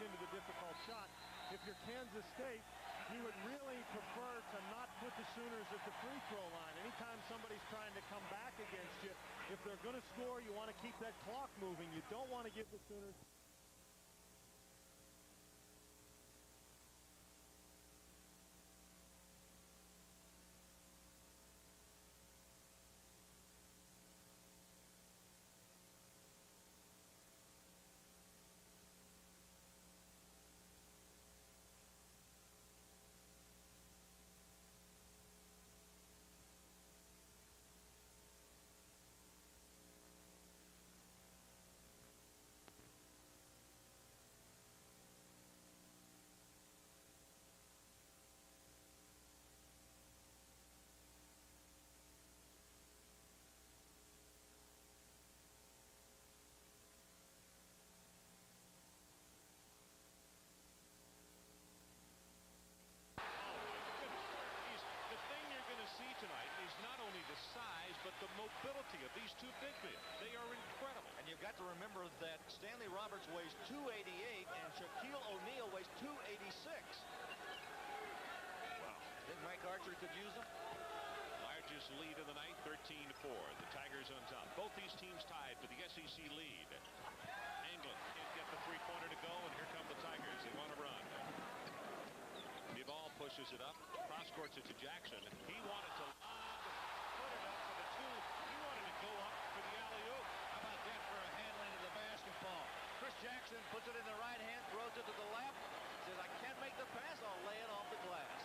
into the difficult shot. If you're Kansas State, you would really prefer to not put the Sooners at the free throw line. Anytime somebody's trying to come back against you, if they're going to score, you want to keep that clock moving. You don't want to give the Sooners... tonight is not only the size but the mobility of these two big men. They are incredible. And you've got to remember that Stanley Roberts weighs 288 and Shaquille O'Neal weighs 286. Wow. Think Mike Archer could use them? Largest lead of the night, 13-4. The Tigers on top. Both these teams tied for the SEC lead. Anglin can't get the three-pointer to go, and here come the Tigers. They want to run. Duvall pushes it up. Cross-courts it to Jackson. He wanted to put it up for the two. He wanted to go up for the alley-oop. How about that for a handling of the basketball? Chris Jackson puts it in the right hand, throws it to the left. Says, I can't make the pass. I'll lay it off the glass.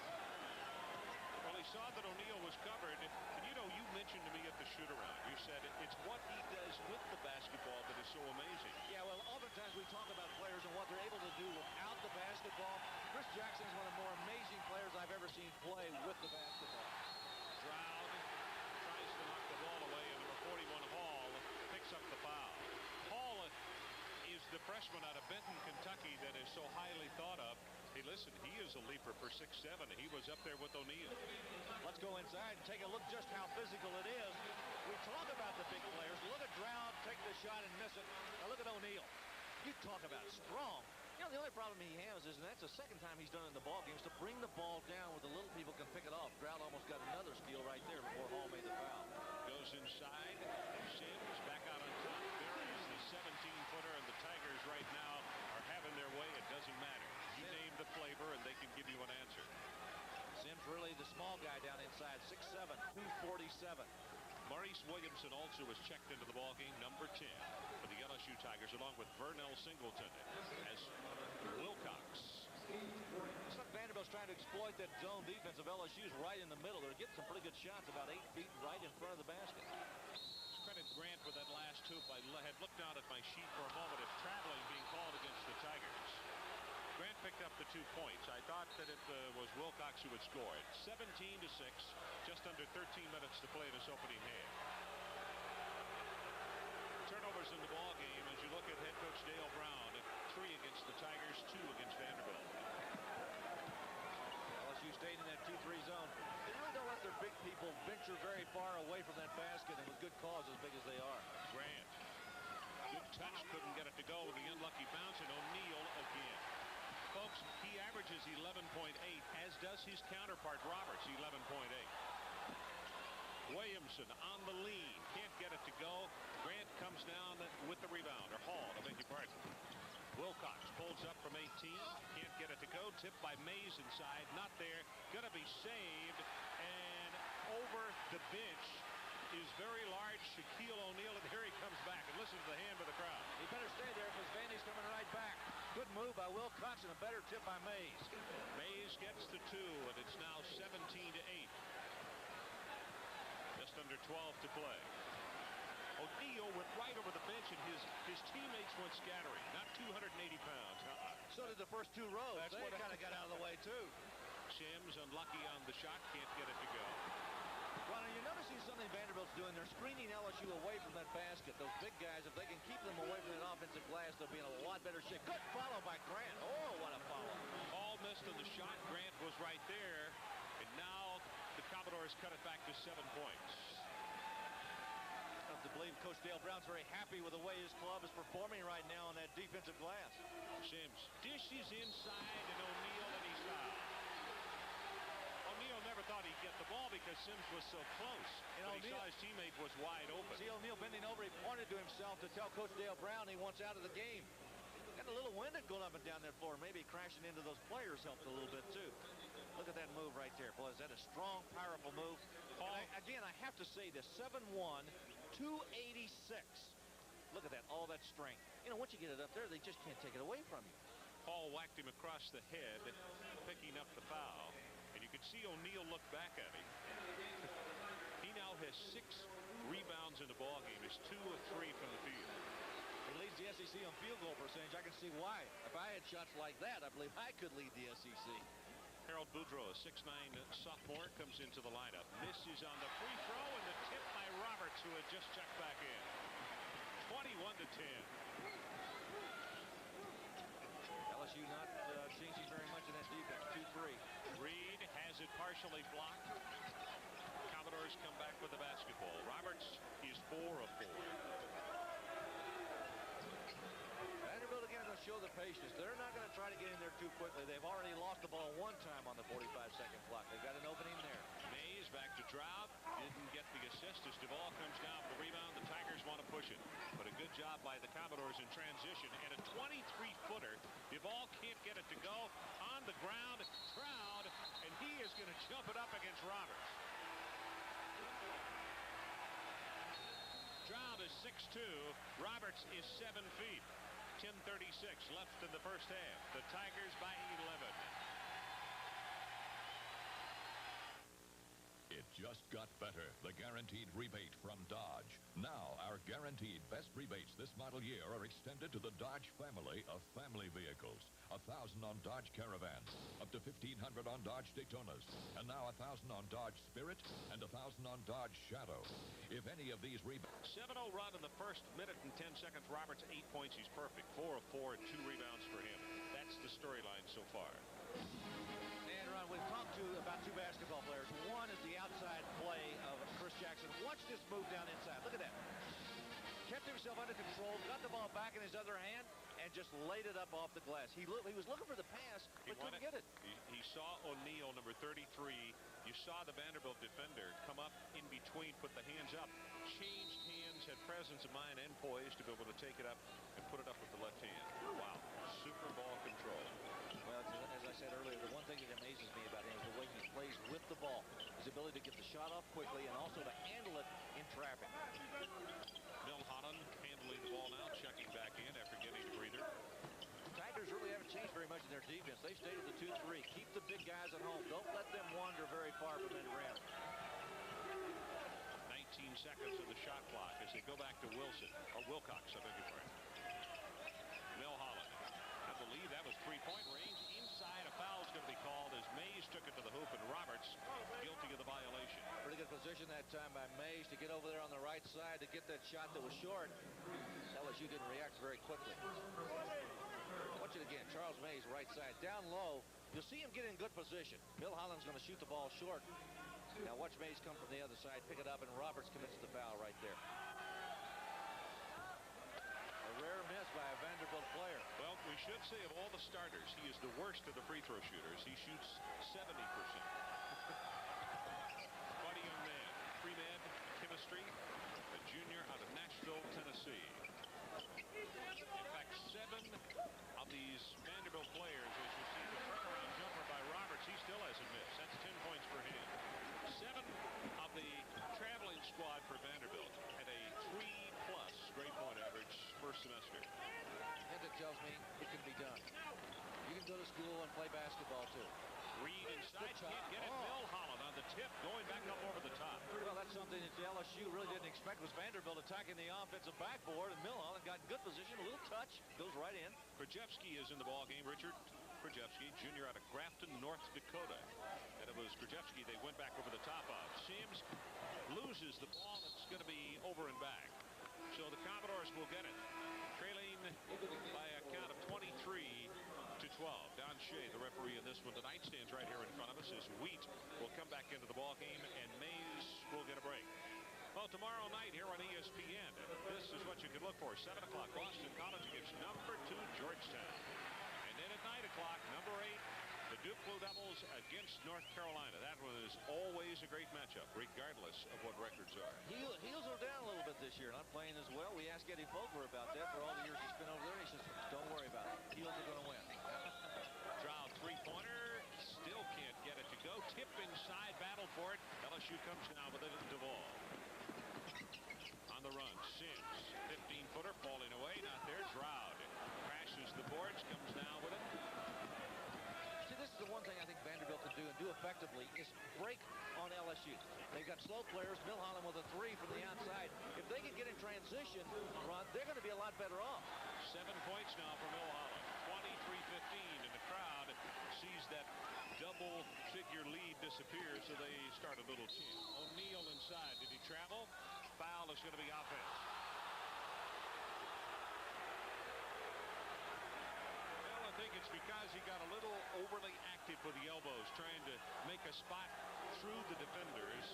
Well, he saw that O'Neal was covered. And, you know, you mentioned to me at the shoot-around, you said it's what he does with the basketball that is so amazing. Yeah, well, oftentimes we talk about players and what they're able to do without the basketball. Chris Jackson is one of the more amazing players I've ever seen play with the basketball. Stroud tries to knock the ball away, and number 41, Hall, picks up the foul. Hall is the freshman out of Benton, Kentucky that is so highly thought of. Hey, listen, he is a leaper for 6'7". He was up there with O'Neal. Let's go inside and take a look just how physical it is. We talk about the big players. Look at Stroud take the shot and miss it. Now look at O'Neal. You talk about strong. You know, the only problem he has is, and that's the second time he's done it in the ball game, is to bring the ball down where the little people can pick it off. Stroud almost got another steal right there before Hall made the foul. Goes inside. Sims back out on top. There is the 17-footer, and the Tigers right now are having their way. It doesn't matter. You name the flavor, and they can give you an answer. Sims really the small guy down inside, 6'7", 247. Maurice Williamson also was checked into the ballgame, number 10 for the LSU Tigers, along with Vernell Singleton as Wilcox. Looks like Vanderbilt's trying to exploit that zone defense of LSU's right in the middle. They're getting some pretty good shots about 8 feet right in front of the basket. Credit Grant for that last hoop. I had looked down at my sheet for a moment of traveling being called against the Tigers. Grant picked up the 2 points. I thought that it was Wilcox who had scored. 17-6, just under 13 minutes to play this opening half. Turnovers in the ball game as you look at head coach Dale Brown. 3 against the Tigers, 2 against Vanderbilt. LSU stayed in that 2-3 zone. They really don't let their big people venture very far away from that basket, and with good cause as big as they are. Grant. Good touch, couldn't get it to go with the unlucky bounce, and O'Neal again. Folks, he averages 11.8, as does his counterpart Roberts, 11.8. Williamson on the lean, can't get it to go. Grant comes down with the rebound, or Hall, I beg your pardon. Wilcox pulls up from 18, can't get it to go. Tipped by Mays inside, not there, gonna be saved, and over the bench is very large Shaquille O'Neal, and here he comes back. And listen to the hand of the crowd. He better stay there because Vandy's coming right back. Good move by Wilcox and a better tip by Mays. Mays gets the 2, and it's now 17-8. Just under 12 to play. O'Neal went right over the bench, and his teammates went scattering. Not 280 pounds. So did the first 2 rows. That's they what kind of got out of the way, too. Sims unlucky on the shot, can't get it to go. Ron, you're noticing something Vanderbilt's doing. They're screening LSU away from that basket. Those big guys, if they can keep them away from that offensive glass, they'll be in a lot better shape. Good follow by Grant. Oh, what a follow. All missed on the shot. Grant was right there. And now the Commodores cut it back to 7 points. have to believe Coach Dale Brown's very happy with the way his club is performing right now on that defensive glass. Sims dishes inside, and O'Neal, and he's fouled. O'Neal never thought he'd get the ball because Sims was so close. But he saw his teammate was wide open. See O'Neal bending over, he pointed to himself to tell Coach Dale Brown he wants out of the game. Got a little winded going up and down that floor. Maybe crashing into those players helped a little bit too. Look at that move right there. Boy, is that a strong, powerful move. Again, I have to say this, 7'1", 286. Look at that, all that strength. You know, once you get it up there, they just can't take it away from you. Paul whacked him across the head, picking up the foul. And you can see O'Neal look back at him. He now has 6 rebounds in the ballgame. He's 2 of 3 from the field. He leads the SEC on field goal percentage. I can see why. If I had shots like that, I believe I could lead the SEC. Harold Boudreau, a 6'9" sophomore, comes into the lineup. Misses on the free throw, and the tip by Roberts, who had just checked back in. 21-10. LSU not changing very much in that defense. 2-3. Reed has it partially blocked. Commodores come back with the basketball. Roberts is 4 of 4. Vanderbilt again going to show the patience. They're not going to try to get in there too quickly. They've already lost the ball 1 time on the 45-second clock. They've got an opening there. Mays back to Trout. Didn't get the assist as Duvall comes down for the rebound. The Tigers want to push it. But a good job by the Commodores in transition. And a 23-footer. Duvall can't get it to go. On the ground, Trout. And he is going to jump it up against Roberts. Trout is 6'2". Roberts is 7 feet. 10:36 left in the first half. The Tigers by 11. It just got better. The guaranteed rebate from Dodge. Now, our guaranteed best rebates this model year are extended to the Dodge family of family vehicles. 1,000 on Dodge Caravans, up to 1,500 on Dodge Daytonas, and now 1,000 on Dodge Spirit and 1,000 on Dodge Shadow. If any of these rebates... 7-0 run in the first minute and 10 seconds. Roberts 8 points. He's perfect. 4 of 4 and 2 rebounds for him. That's the storyline so far. And Ron, we've talked about 2 basketball players. One is the outside play of Chris Jackson. Watch this move down inside. Look at that. Kept himself under control, got the ball back in his other hand, and just laid it up off the glass. He was looking for the pass, but couldn't get it. He saw O'Neal, number 33. You saw the Vanderbilt defender come up in between, put the hands up, changed hands, had presence of mind and poise to be able to take it up and put it up with the left hand. Wow, super ball control. Well, as I said earlier, the one thing that amazes me about him is the way he plays with the ball. His ability to get the shot off quickly and also to handle it in traffic. Bill Holland handling the ball now, checking back in after getting a breather. Tigers really haven't changed very much in their defense. They've stayed at the 2-3. Keep the big guys at home. Don't let them wander very far from the rim. 19 seconds of the shot clock as they go back to Wilson, or Wilcox, I beg your pardon. Mel Holland. I believe that was 3-point range. Inside, a foul is going to be called as Mays took it to the hoop, and Roberts guilty of the violation. Pretty good position that time by Mays to get over there on the right side to get that shot that was short. LSU didn't react very quickly. Watch it again. Charles Mays, right side. Down low. You'll see him get in good position. Bill Holland's going to shoot the ball short. Now watch Mays come from the other side, pick it up, and Roberts commits the foul right there. A rare miss by a Vanderbilt player. Well, we should say of all the starters, he is the worst of the free throw shooters. He shoots 70%. Quite a young man. Pre-med chemistry, a junior out of Nashville, Tennessee. In fact, 7 of these Vanderbilt players, as you see the turnaround jumper by Roberts, he still hasn't missed. That's 10 points for him. 7 of the traveling squad for Vanderbilt had a 3+ grade point average first semester. And it tells me it can be done. You can go to school and play basketball too. Reed inside, can't get it. Bill Holland on the tip, going back up over the top. Well, that's something that the LSU really didn't expect, was Vanderbilt attacking the offensive backboard, and Bill Holland got good position, a little touch, goes right in. Krzyzewski is in the ballgame. Richard Krzyzewski, junior out of Grafton, North Dakota. And it was Krzyzewski they went back over the top of. Sims loses the ball. It's going to be over and back. So the Commodores will get it. Trailing by a count of 23-12. Don Shea, the referee in this one tonight, stands right here in front of us as Wheat will come back into the ball game and Mays will get a break. Well, tomorrow night here on ESPN, this is what you can look for. 7 o'clock, Boston College against number 2 Georgetown. And then at 9 o'clock, number 8, the Duke Blue Devils against North Carolina. That one is always a great matchup, regardless of what records are. Heels are down a little bit this year, not playing as well. We asked Eddie Fogler about that for all the years he's been over there. He says, don't worry about it. Heels are going to win. Drow three-pointer, still can't get it to go. Tip inside, battle for it. LSU comes down with it at Duvall. On the run, Sims, 15-footer, falling away, not there. Drow crashes the boards, comes down with it. This is the one thing I think Vanderbilt can do and do effectively is break on LSU. They've got slow players. Milholland with a 3 from the outside. If they can get in transition, Ron, they're going to be a lot better off. 7 points now for Milholland. 23-15, and the crowd sees that double-figure lead disappear, so they start a little chant. O'Neal inside. Did he travel? Foul is going to be offense. I think it's because he got a little overly active with the elbows, trying to make a spot through the defenders.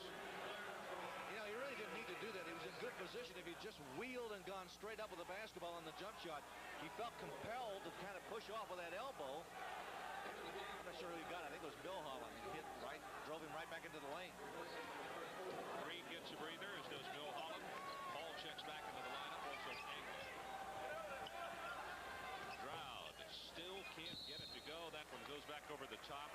You know, he really didn't need to do that. He was in good position. If he just wheeled and gone straight up with the basketball on the jump shot, he felt compelled to kind of push off with that elbow. I'm not sure who he got. I think it was Bill Holland. He hit right, drove him right back into the lane. Green gets a breather, as does Bill Holland. Paul checks back into the lineup, also Angle. Still can't get it to go. That one goes back over the top.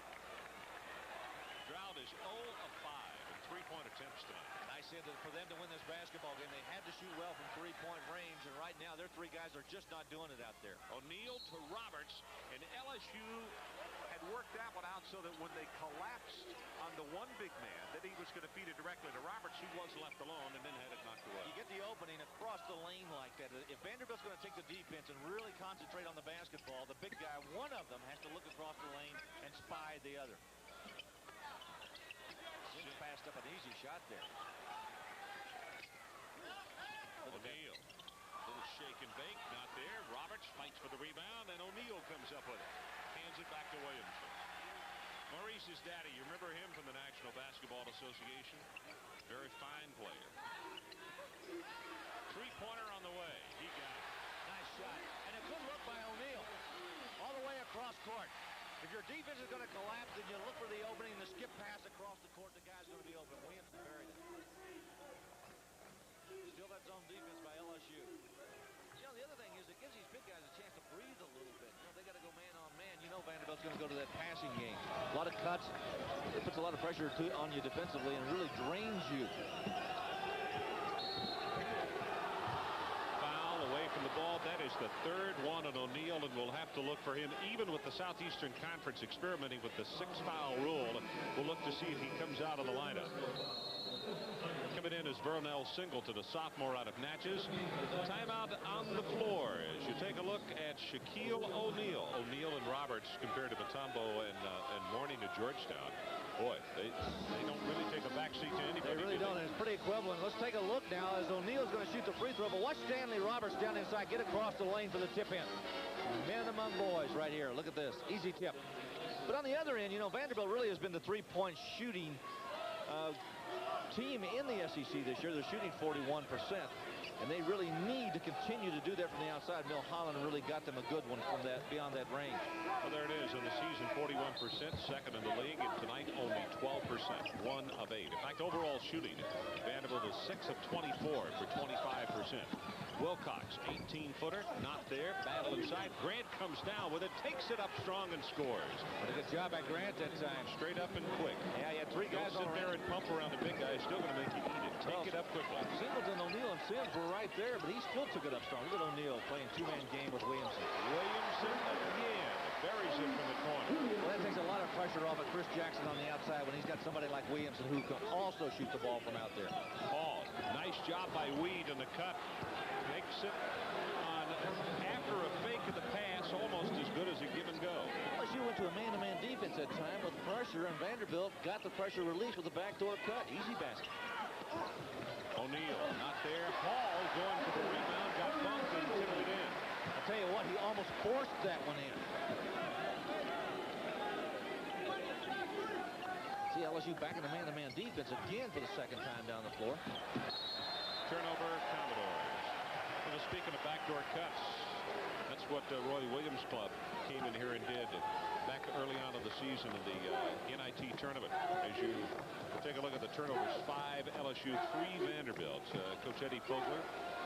Drought is 0 of 5 in three-point attempts tonight. I said that for them to win this basketball game, they had to shoot well from three-point range, and right now their 3 guys are just not doing it out there. O'Neal to Roberts, and LSU had worked that one out so that when they collapsed on the one big man, that he was going to feed it directly to Roberts, who was left alone and then had it knocked away. You get the opening across the lane like that. If Vanderbilt's going to take the defense and really concentrate on the basketball, the big guy, one of them, has to look across the lane and spy the other. Sims passed up an easy shot there. O'Neal, little shake and bake, not there. Roberts fights for the rebound, and O'Neal comes up with it. Hands it back to Williamson. Maurice's daddy, you remember him from the National Basketball Association? Very fine player. Three-pointer on the way. He got it. Nice shot. And a good look by O'Neal. All the way across court. If your defense is going to collapse, then you look for the opening, the skip pass across the court. The guy's going to be open. Williamson buried it. Still that zone defense by LSU. You know, the other thing is it gives these big guys a chance to breathe a little bit. You know, they got to go man on man. You know Vanderbilt's going to go to that passing game. A lot of cuts. It puts a lot of pressure on you defensively and really drains you. Foul away from the ball. That is the 3rd one on O'Neal, and we'll have to look for him, even with the Southeastern Conference experimenting with the 6-foul rule. We'll look to see if he comes out of the lineup. Coming in is Vernell Singleton, a sophomore out of Natchez. Timeout on the floor as you take a look at Shaquille O'Neal. O'Neal and Roberts compared to Mutombo and Mourning at Georgetown. Boy, they don't really take a backseat to anybody. They really don't, and it's pretty equivalent. Let's take a look now as O'Neal's going to shoot the free throw, but watch Stanley Roberts down inside get across the lane for the tip in. Men among boys right here. Look at this. Easy tip. But on the other end, you know, Vanderbilt really has been the three-point shooting team in the SEC this year. They're shooting 41%, and they really need to continue to do that from the outside. Milholland really got them a good one from that, beyond that range. Well, there it is in the season, 41%, second in the league, and tonight only 12%, 1 of 8. In fact, overall shooting, Vanderbilt is 6 of 24 for 25%. Wilcox, 18-footer, not there. Battle inside. Grant comes down with it, takes it up strong and scores. What a good job by Grant that time. Straight up and quick. Yeah, he had 3 guys Don't on sit there and pump around the big guy. He's still going to make you eat it. Take it up quickly. Singleton, O'Neal, and Sims were right there, but he still took it up strong. Look at O'Neal playing 2-man game with Williamson. Williamson again. Buries it from the corner. Well, that takes a lot of pressure off of Chris Jackson on the outside when he's got somebody like Williamson who can also shoot the ball from out there. Paul, nice job by Weed in the cut. Makes it on after a fake of the pass, almost as good as a give and go. LSU went to a man-to-man defense that time with pressure, and Vanderbilt got the pressure released with a backdoor cut. Easy basket. O'Neal, not there. Paul going for the rebound, got bumped and tipped it in. I'll tell you what, he almost forced that one in. See LSU back in the man-to-man defense again for the 2nd time down the floor. Turnover, Commodores. Well, speaking of backdoor cuts, that's what Roy Williams' club came in here and did back early on in the season in the NIT tournament. As you take a look at the turnovers, 5 LSU, 3 Vanderbilt. Coach Eddie Fogler.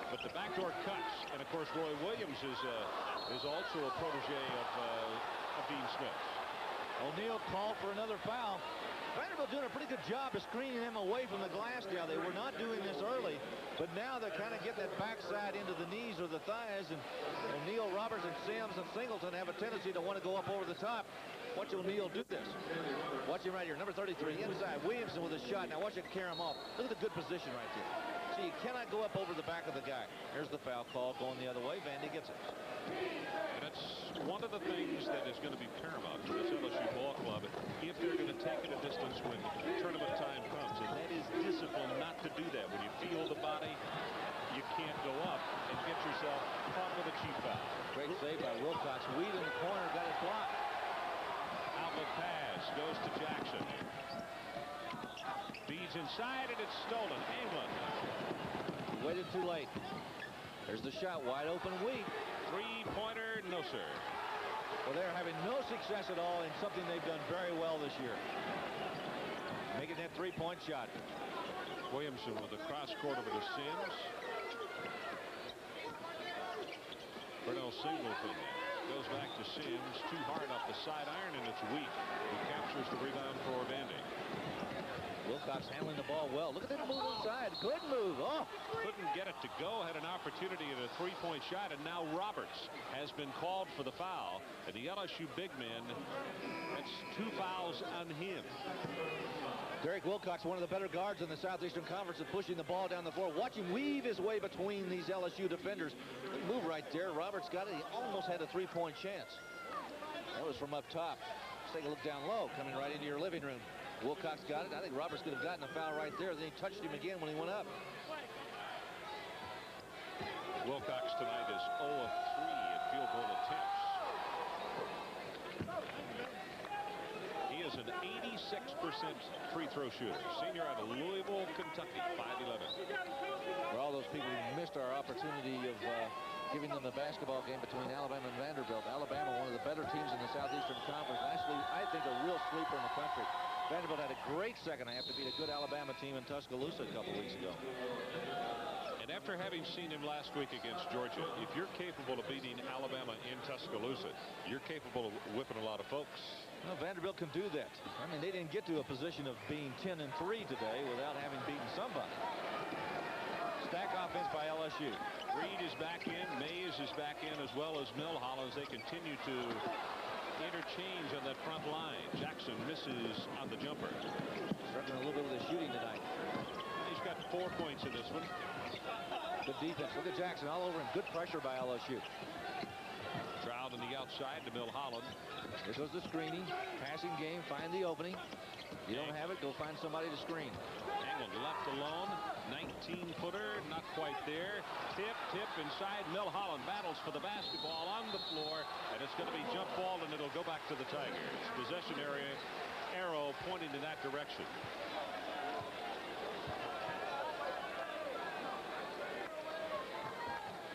But the backdoor cuts, and of course Roy Williams is also a protege of Dean Smith. O'Neal called for another foul. Vanderbilt doing a pretty good job of screening him away from the glass now. They were not doing this early, but now they're kind of getting that backside into the knees or the thighs, and O'Neal, Roberts, and Sims and Singleton have a tendency to want to go up over the top. Watch O'Neal do this. Watch him right here, number 33, inside. Williamson with a shot. Now watch it carry him off. Look at the good position right there. See, you cannot go up over the back of the guy. Here's the foul call going the other way. Vandy gets it. And that's one of the things that is going to be paramount to this LSU ball club if they're going to take it a distance when tournament time comes. And that is discipline not to do that. When you feel the body, you can't go up and get yourself caught with a cheap foul. Great save by Wilcox. Weed in the corner, got it blocked. Outlet pass goes to Jackson. Feeds inside, and it's stolen. England. Waited too late. There's the shot, wide open Weed. Three-pointer, no sir. Well, they're having no success at all in something they've done very well this year. Making that three-point shot. Williamson with the cross court over to Sims. Bernal Singleton goes back to Sims. Too hard off the side iron, and it's weak. He captures the rebound for Vandy. Wilcox handling the ball well. Look at that move inside. Good move. Oh, couldn't get it to go. Had an opportunity at a three-point shot, and now Roberts has been called for the foul. And the LSU big man, that's 2 fouls on him. Derek Wilcox, one of the better guards in the Southeastern Conference, is pushing the ball down the floor. Watch him weave his way between these LSU defenders. Good move right there. Roberts got it. He almost had a three-point chance. That was from up top. Let's take a look down low, coming right into your living room. Wilcox got it. I think Roberts could have gotten a foul right there. Then he touched him again when he went up. Wilcox tonight is 0 of 3 at field goal attempts. He is an 86% free throw shooter. Senior out of Louisville, Kentucky, 5'11". For all those people who missed our opportunity of giving them the basketball game between Alabama and Vanderbilt. Alabama, one of the better teams in the Southeastern Conference. Actually, I think a real sleeper in the country. Vanderbilt had a great second half to beat a good Alabama team in Tuscaloosa a couple weeks ago. And after having seen him last week against Georgia, if you're capable of beating Alabama in Tuscaloosa, you're capable of whipping a lot of folks. Well, Vanderbilt can do that. I mean, they didn't get to a position of being 10-3 today without having beaten somebody. Stack offense by LSU. Reed is back in. Mays is back in, as well as Milholland, as they continue to interchange on that front line. Jackson misses on the jumper. Struggling a little bit with his shooting tonight. He's got 4 points in this one. Good defense. Look at Jackson all over him. Good pressure by LSU. Trout on the outside to Milholland. Here goes the screening. Passing game. Find the opening. You don't have it, go find somebody to screen. Angled left alone. 19-footer, not quite there. Tip inside. Milholland battles for the basketball on the floor, and it's going to be jump ball, and it'll go back to the Tigers. Possession area arrow pointing in that direction.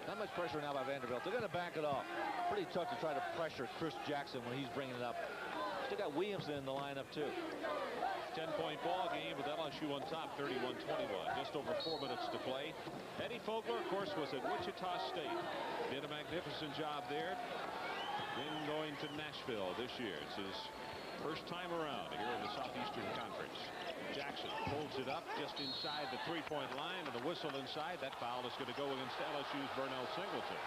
Not much pressure now by Vanderbilt. They're going to back it off. Pretty tough to try to pressure Chris Jackson when he's bringing it up. Still got Williamson in the lineup, too. 10-point ball game with LSU on top, 31-21. Just over 4 minutes to play. Eddie Fogler, of course, was at Wichita State. Did a magnificent job there. Then going to Nashville this year. It's his first time around here in the Southeastern Conference. Jackson pulls it up just inside the three-point line, and the whistle inside. That foul is going to go against LSU's Bernal Singleton.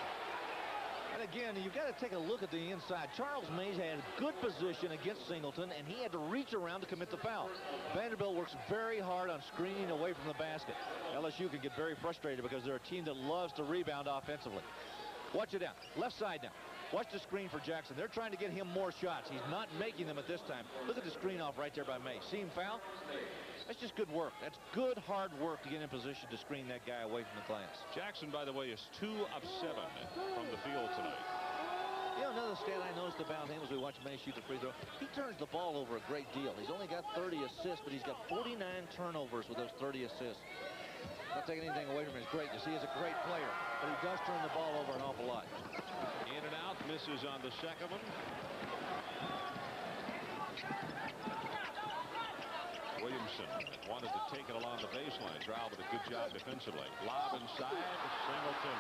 And again, you've got to take a look at the inside. Charles Mays had a good position against Singleton, and he had to reach around to commit the foul. Vanderbilt works very hard on screening away from the basket. LSU can get very frustrated because they're a team that loves to rebound offensively. Watch it down. Left side now. Watch the screen for Jackson. They're trying to get him more shots. He's not making them at this time. Look at the screen off right there by Mays. See him foul? That's just good work. That's good, hard work to get in position to screen that guy away from the glass. Jackson, by the way, is 2 of 7 from the field tonight. You know, another stat I noticed about him as we watch Mays shoot the free throw, he turns the ball over a great deal. He's only got 30 assists, but he's got 49 turnovers with those 30 assists. Not taking anything away from his greatness. He is a great player, but he does turn the ball over an awful lot. In and out, misses on the second one. Williamson wanted to take it along the baseline. Drow with a good job defensively. Lob inside, Singleton.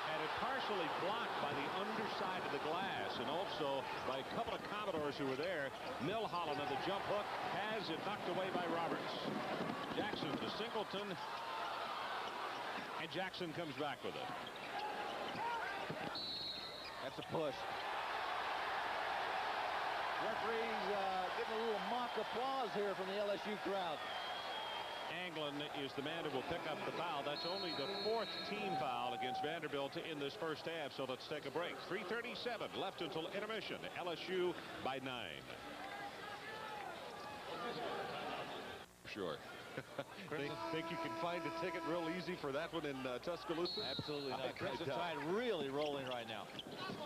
And it partially blocked by the underside of the glass and also by a couple of Commodores who were there. Milholland on the jump hook has it knocked away by Roberts. Jackson to Singleton. And Jackson comes back with it. That's a push. Referee's getting a little mock applause here from the LSU crowd. Anglin is the man who will pick up the foul. That's only the 4th team foul against Vanderbilt in this first half. So let's take a break. 3:37 left until intermission. LSU by 9. Sure. think you can find a ticket real easy for that one in Tuscaloosa? Absolutely not. Crimson Tide really rolling right now.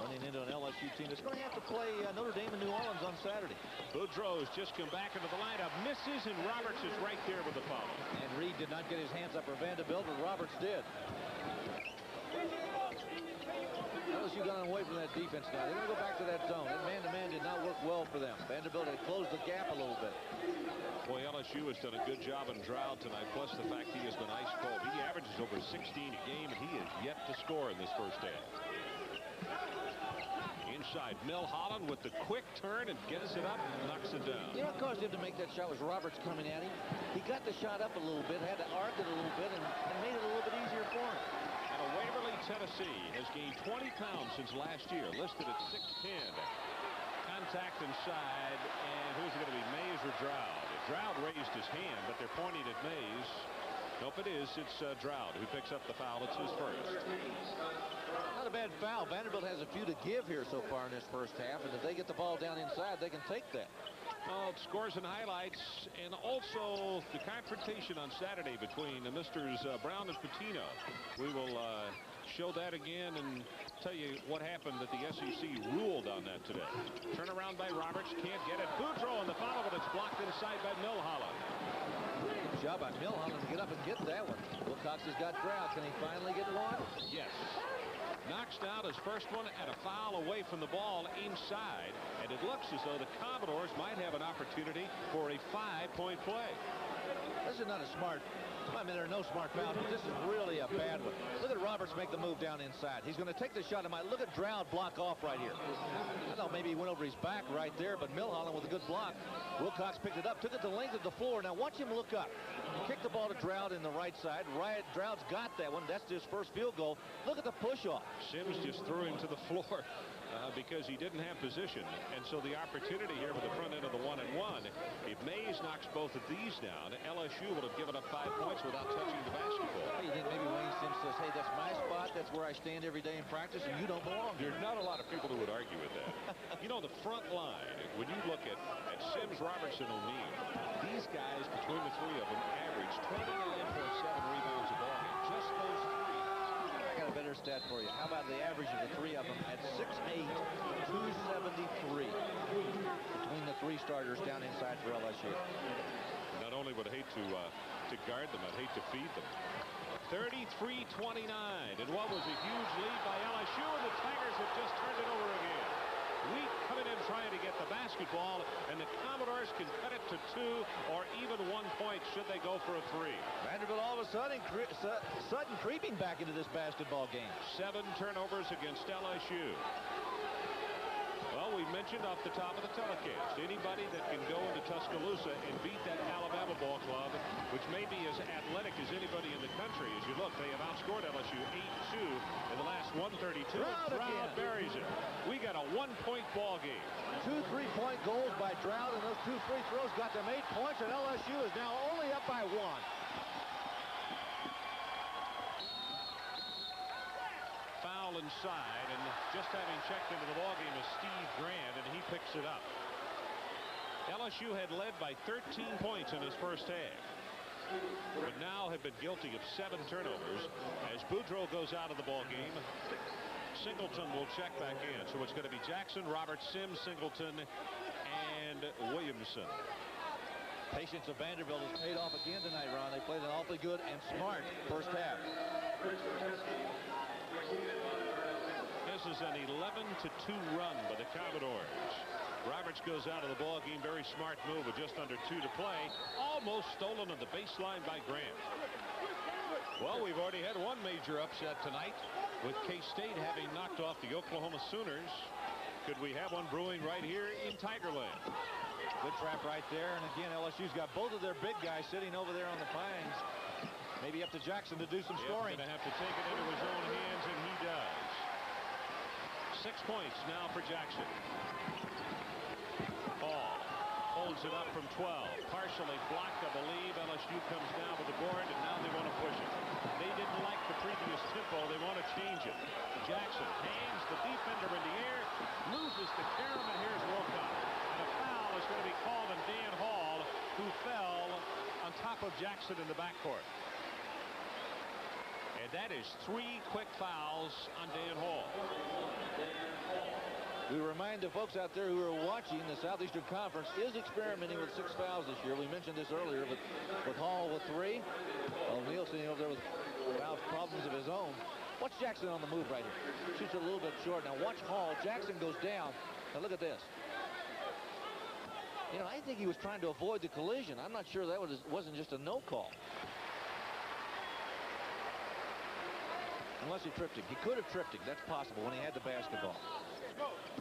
Running into an LSU team that's going to have to play Notre Dame in New Orleans on Saturday. Boudreaux's just come back into the lineup. Misses, and Roberts is right there with the foul. And Reed did not get his hands up for Vanderbilt, but Roberts did. LSU got away from that defense now. They're going to go back to that zone. That man-to-man did not work well for them. Vanderbilt had closed the gap a little bit. Boy, LSU has done a good job in Drought tonight, plus the fact he has been ice cold. He averages over 16 a game, and he is yet to score in this first half. Inside, Milholland with the quick turn and gets it up and knocks it down. You know what caused him to make that shot was Roberts coming at him. He got the shot up a little bit, had to arc it a little bit, and made it a little bit easier for him. And Waverly, Tennessee has gained 20 pounds since last year, listed at 6'10". Contact inside, and who's it going to be, Mays or Drought? Drought raised his hand, but they're pointing at Mays. Nope, it is. It's Drought who picks up the foul. It's his first. Not a bad foul. Vanderbilt has a few to give here so far in this first half, and if they get the ball down inside, they can take that. Well, scores and highlights, and also the confrontation on Saturday between Misters Brown and Patino. We will show that again and tell you what happened that the SEC ruled on that today. Turnaround by Roberts, can't get it. Boudreaux on the follow, but it's blocked inside by Milholland. Good job by Milholland to get up and get that one. Wilcox has got Drought. Can he finally get one? Yes. Knocks down his first one at a foul away from the ball inside, and it looks as though the Commodores might have an opportunity for a 5-point play. This is not a smart. I mean, there are no smart fouls, but this is really a bad one. Look at Roberts make the move down inside. He's going to take the shot. Look at Drought block off right here. I thought maybe he went over his back right there, but Milholland with a good block. Wilcox picked it up, took it the length of the floor. Now watch him look up. Kick the ball to Drought in the right side. Drout's got that one. That's his first field goal. Look at the push-off. Sims just threw him to the floor because he didn't have position. And so the opportunity here with the front end of the 1-and-1, if Mays knocks both of these down, LSU would have given up 5 points without touching the basketball. You think maybe Wayne Sims says, hey, that's my spot. That's where I stand every day in practice, and you don't belong here. There's not a lot of people who would argue with that. You know, the front line, when you look at Sims, Robertson, O'Neal, these guys, between the three of them, average 29.7 rebounds a ball. Just those three. I got a better stat for you. How about the average of the three of them at 6'8", 273 between the three starters down inside for LSU. Not only would I hate to guard them, I'd hate to feed them. 33-29, and what was a huge lead by LSU, and the Tigers have just turned it over again. Wheat coming in trying to get the basketball, and the Commodores can cut it to 2 or even 1 point should they go for a 3. Vanderbilt all of a sudden creeping back into this basketball game. 7 turnovers against LSU. Well, we mentioned off the top of the telecast, anybody that can go into Tuscaloosa and beat that Alabama ball club, which may be as athletic as anybody in the country. As you look, they have outscored LSU 8-2 in the last 132. Drought buries it. We got a 1-point ball game. 2 3-point goals by Drought, and those 2 free throws got them 8 points, and LSU is now only up by 1. Inside, and just having checked into the ballgame is Steve Grant, and he picks it up. LSU had led by 13 points in his first half, but now have been guilty of 7 turnovers. As Boudreaux goes out of the ballgame, Singleton will check back in. So it's going to be Jackson, Roberts, Sims, Singleton, and Williamson. Patience of Vanderbilt has paid off again tonight, Ron. They played an awfully good and smart first half. This is an 11-2 run by the Commodores. Roberts goes out of the ball game. Very smart move with just under 2 to play. Almost stolen on the baseline by Grant. Well, we've already had one major upset tonight with K-State having knocked off the Oklahoma Sooners. Could we have one brewing right here in Tigerland? Good trap right there. And again, LSU's got both of their big guys sitting over there on the pines. Maybe up to Jackson to do some scoring. Going to have to take it into his own hands, and he does. 6 points now for Jackson. Hall holds it up from 12. Partially blocked, I believe. LSU comes down with the board, and now they want to push it. They didn't like the previous tempo. They want to change it. Jackson hangs the defender in the air, loses to Karam, and here's Wilcox. And a foul is going to be called on Dan Hall, who fell on top of Jackson in the backcourt. And that is 3 quick fouls on Dan Hall. We remind the folks out there who are watching, the Southeastern Conference is experimenting with 6 fouls this year. We mentioned this earlier, but with Hall with 3, O'Neal sitting over there with foul problems of his own. Watch Jackson on the move right here. Shoots a little bit short. Now watch Hall. Jackson goes down. Now look at this. You know, I think he was trying to avoid the collision. I'm not sure that wasn't just a no call. Unless he tripped him. He could have tripped him. That's possible when he had the basketball.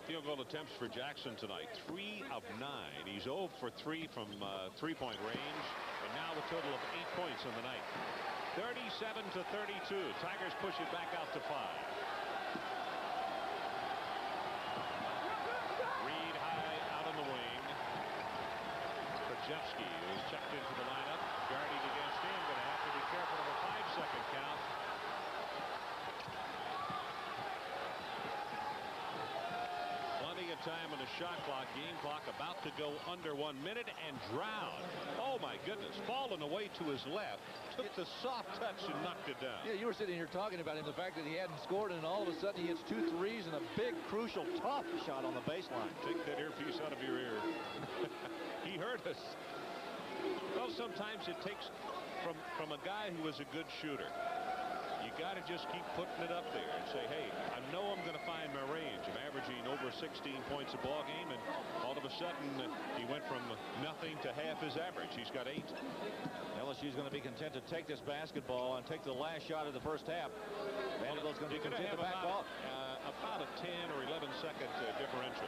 Field goal attempts for Jackson tonight. 3 of 9. He's 0 for 3 from three-point range. And now a total of 8 points in the night. 37-32. Tigers push it back out to 5. Reed high out on the wing. Krzyzewski, who's checked into the lineup. Guarding against him. Going to have to be careful of a 5-second count. Time on the shot clock. Game clock about to go under 1 minute, and Drown, oh my goodness, falling away to his left, took the soft touch and knocked it down. Yeah, you were sitting here talking about him, the fact that he hadn't scored, and all of a sudden he hits 2 threes and a big, crucial, tough shot on the baseline. Take that earpiece out of your ear. He hurt us. Well, sometimes it takes from a guy who is a good shooter. You got to just keep putting it up there and say, hey, I know I'm going to find my range. I'm averaging over 16 points a ball game, and all of a sudden he went from nothing to half his average. He's got 8. LSU's going to be content to take this basketball and take the last shot of the first half. Vanderbilt's going to be content to back off. About a 10 or 11 second differential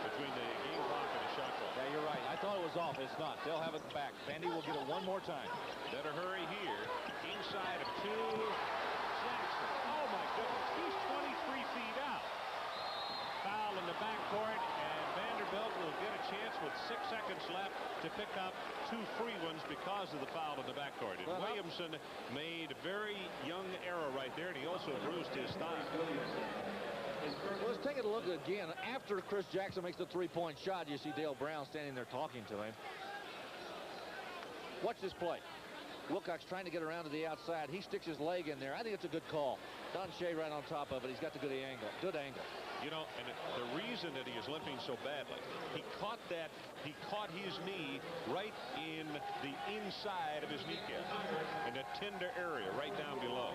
between the game clock and the shot clock. Yeah, you're right. I thought it was off. It's not. They'll have it back. Vandy will get it one more time. Better hurry here. Inside of 2. Jackson. Oh my goodness. He's 23 feet out. Foul in the backcourt, and Vanderbilt will get a chance with 6 seconds left to pick up 2 free ones because of the foul in the backcourt. And Williamson made a very young error right there, and he also bruised his thigh. Well, let's take a look again. After Chris Jackson makes the 3-point shot, you see Dale Brown standing there talking to him. Watch this play. Wilcox trying to get around to the outside. He sticks his leg in there. I think it's a good call. Don Shea right on top of it. He's got the good angle. Good angle. You know, and the reason that he is limping so badly, he caught his knee right in the inside of his kneecap, in a tender area right down below.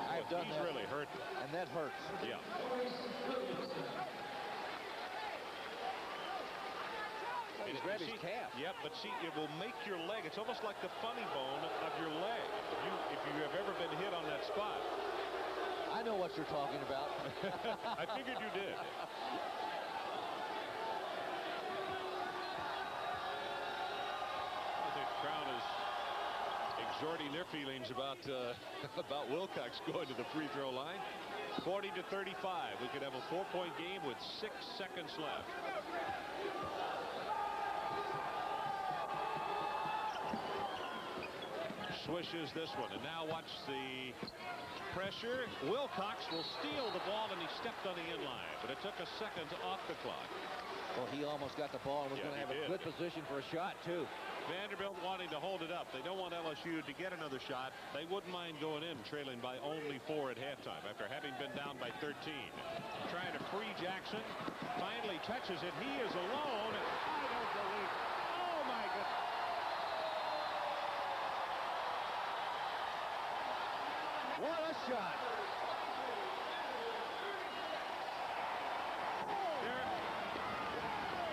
I've done he's that. Really hurt. And that hurts. Yeah. He's grabbed his calf. Yep, but see, it will make your leg. It's almost like the funny bone of your leg. If you have ever been hit on that spot. I know what you're talking about. I figured you did. I think the crowd is exhorting their feelings about Wilcox going to the free throw line. 40-35. We could have a 4-point game with 6 seconds left. Swishes this one, and now watch the pressure. Wilcox will steal the ball, and he stepped on the inline, but it took a second off the clock. Well, he almost got the ball and was going to have a good position for a shot, too. Vanderbilt wanting to hold it up. They don't want LSU to get another shot. They wouldn't mind going in trailing by only 4 at halftime after having been down by 13. Trying to free Jackson. Finally touches it. He is alone. I don't believe it. Oh, my goodness. What a shot.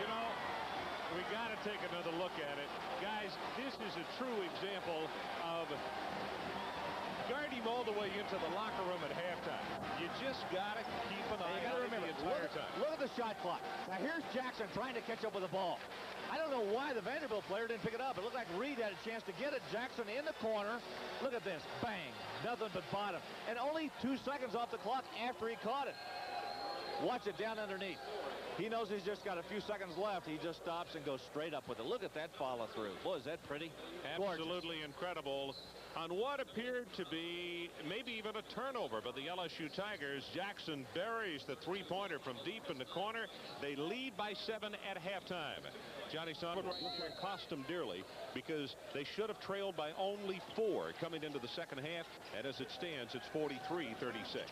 You know, we got to take another look at it. Guys, this is a true example of guard him all the way into the locker room at halftime. You just got to keep an eye on him the entire time. Look at the shot clock. Now here's Jackson trying to catch up with the ball. I don't know why the Vanderbilt player didn't pick it up. It looked like Reed had a chance to get it. Jackson in the corner. Look at this. Bang. Nothing but bottom. And only 2 seconds off the clock after he caught it. Watch it down underneath. He knows he's just got a few seconds left. He just stops and goes straight up with it. Look at that follow through. Boy, is that pretty? Absolutely incredible. On what appeared to be maybe even a turnover by the LSU Tigers, Jackson buries the three-pointer from deep in the corner. They lead by 7 at halftime. Johnny Saunders cost them dearly because they should have trailed by only 4 coming into the second half. And as it stands, it's 43-36.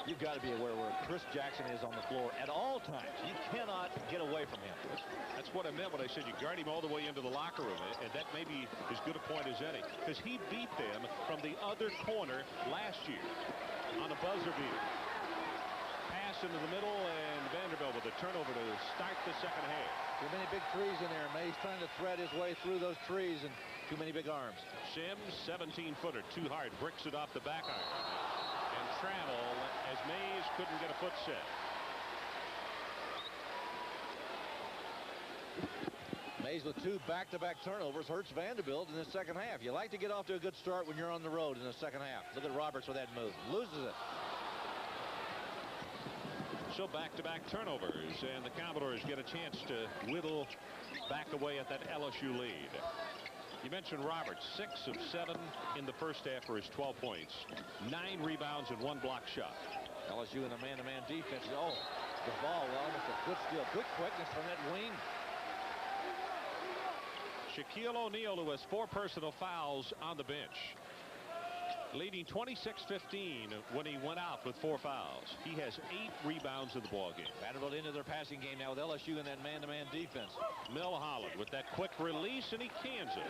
You've got to be aware where Chris Jackson is on the floor at all times. You cannot get away from him. That's what I meant when I said you guard him all the way into the locker room. And that may be as good a point as any, because he beat them from the other corner last year on a buzzer beater. Pass into the middll, and Vanderbilt with a turnover to start the second half. Too many big trees in there. May's trying to thread his way through those trees, and too many big arms. Sims, 17-footer, too hard, bricks it off the back iron. And travel as Mays couldn't get a foot set. Mays with 2 back-to-back turnovers hurts Vanderbilt in the second half. You like to get off to a good start when you're on the road in the second half. Look at Roberts with that move. Loses it. So back-to-back turnovers, and the Commodores get a chance to whittle back away at that LSU lead. You mentioned Roberts, 6 of 7 in the first half for his 12 points. 9 rebounds and 1 block shot. LSU in a man-to-man defense. Oh, the ball, well, almost a good steal. Good quickness from that wing. Shaquille O'Neal, who has 4 personal fouls on the bench, leading 26-15 when he went out with 4 fouls. He has 8 rebounds in the ballgame. Vanderbilt into their passing game now with LSU in that man-to-man defense. Milholland with that quick release, and he cans it.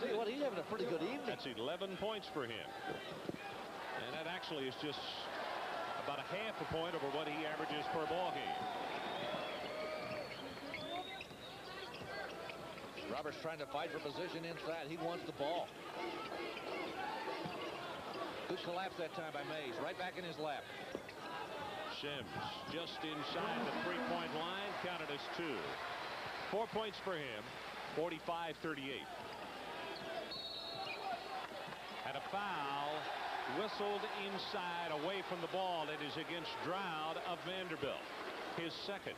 Tell you what, he's having a pretty good evening. That's 11 points for him. And that actually is just about a half a point over what he averages per ballgame. Roberts trying to fight for position inside. He wants the ball. Good collapse that time by Mays. Right back in his lap. Sims just inside the three-point line. Counted as 2. 4 points for him. 45-38. Had a foul whistled inside away from the ball. It is against Stroud of Vanderbilt. His second.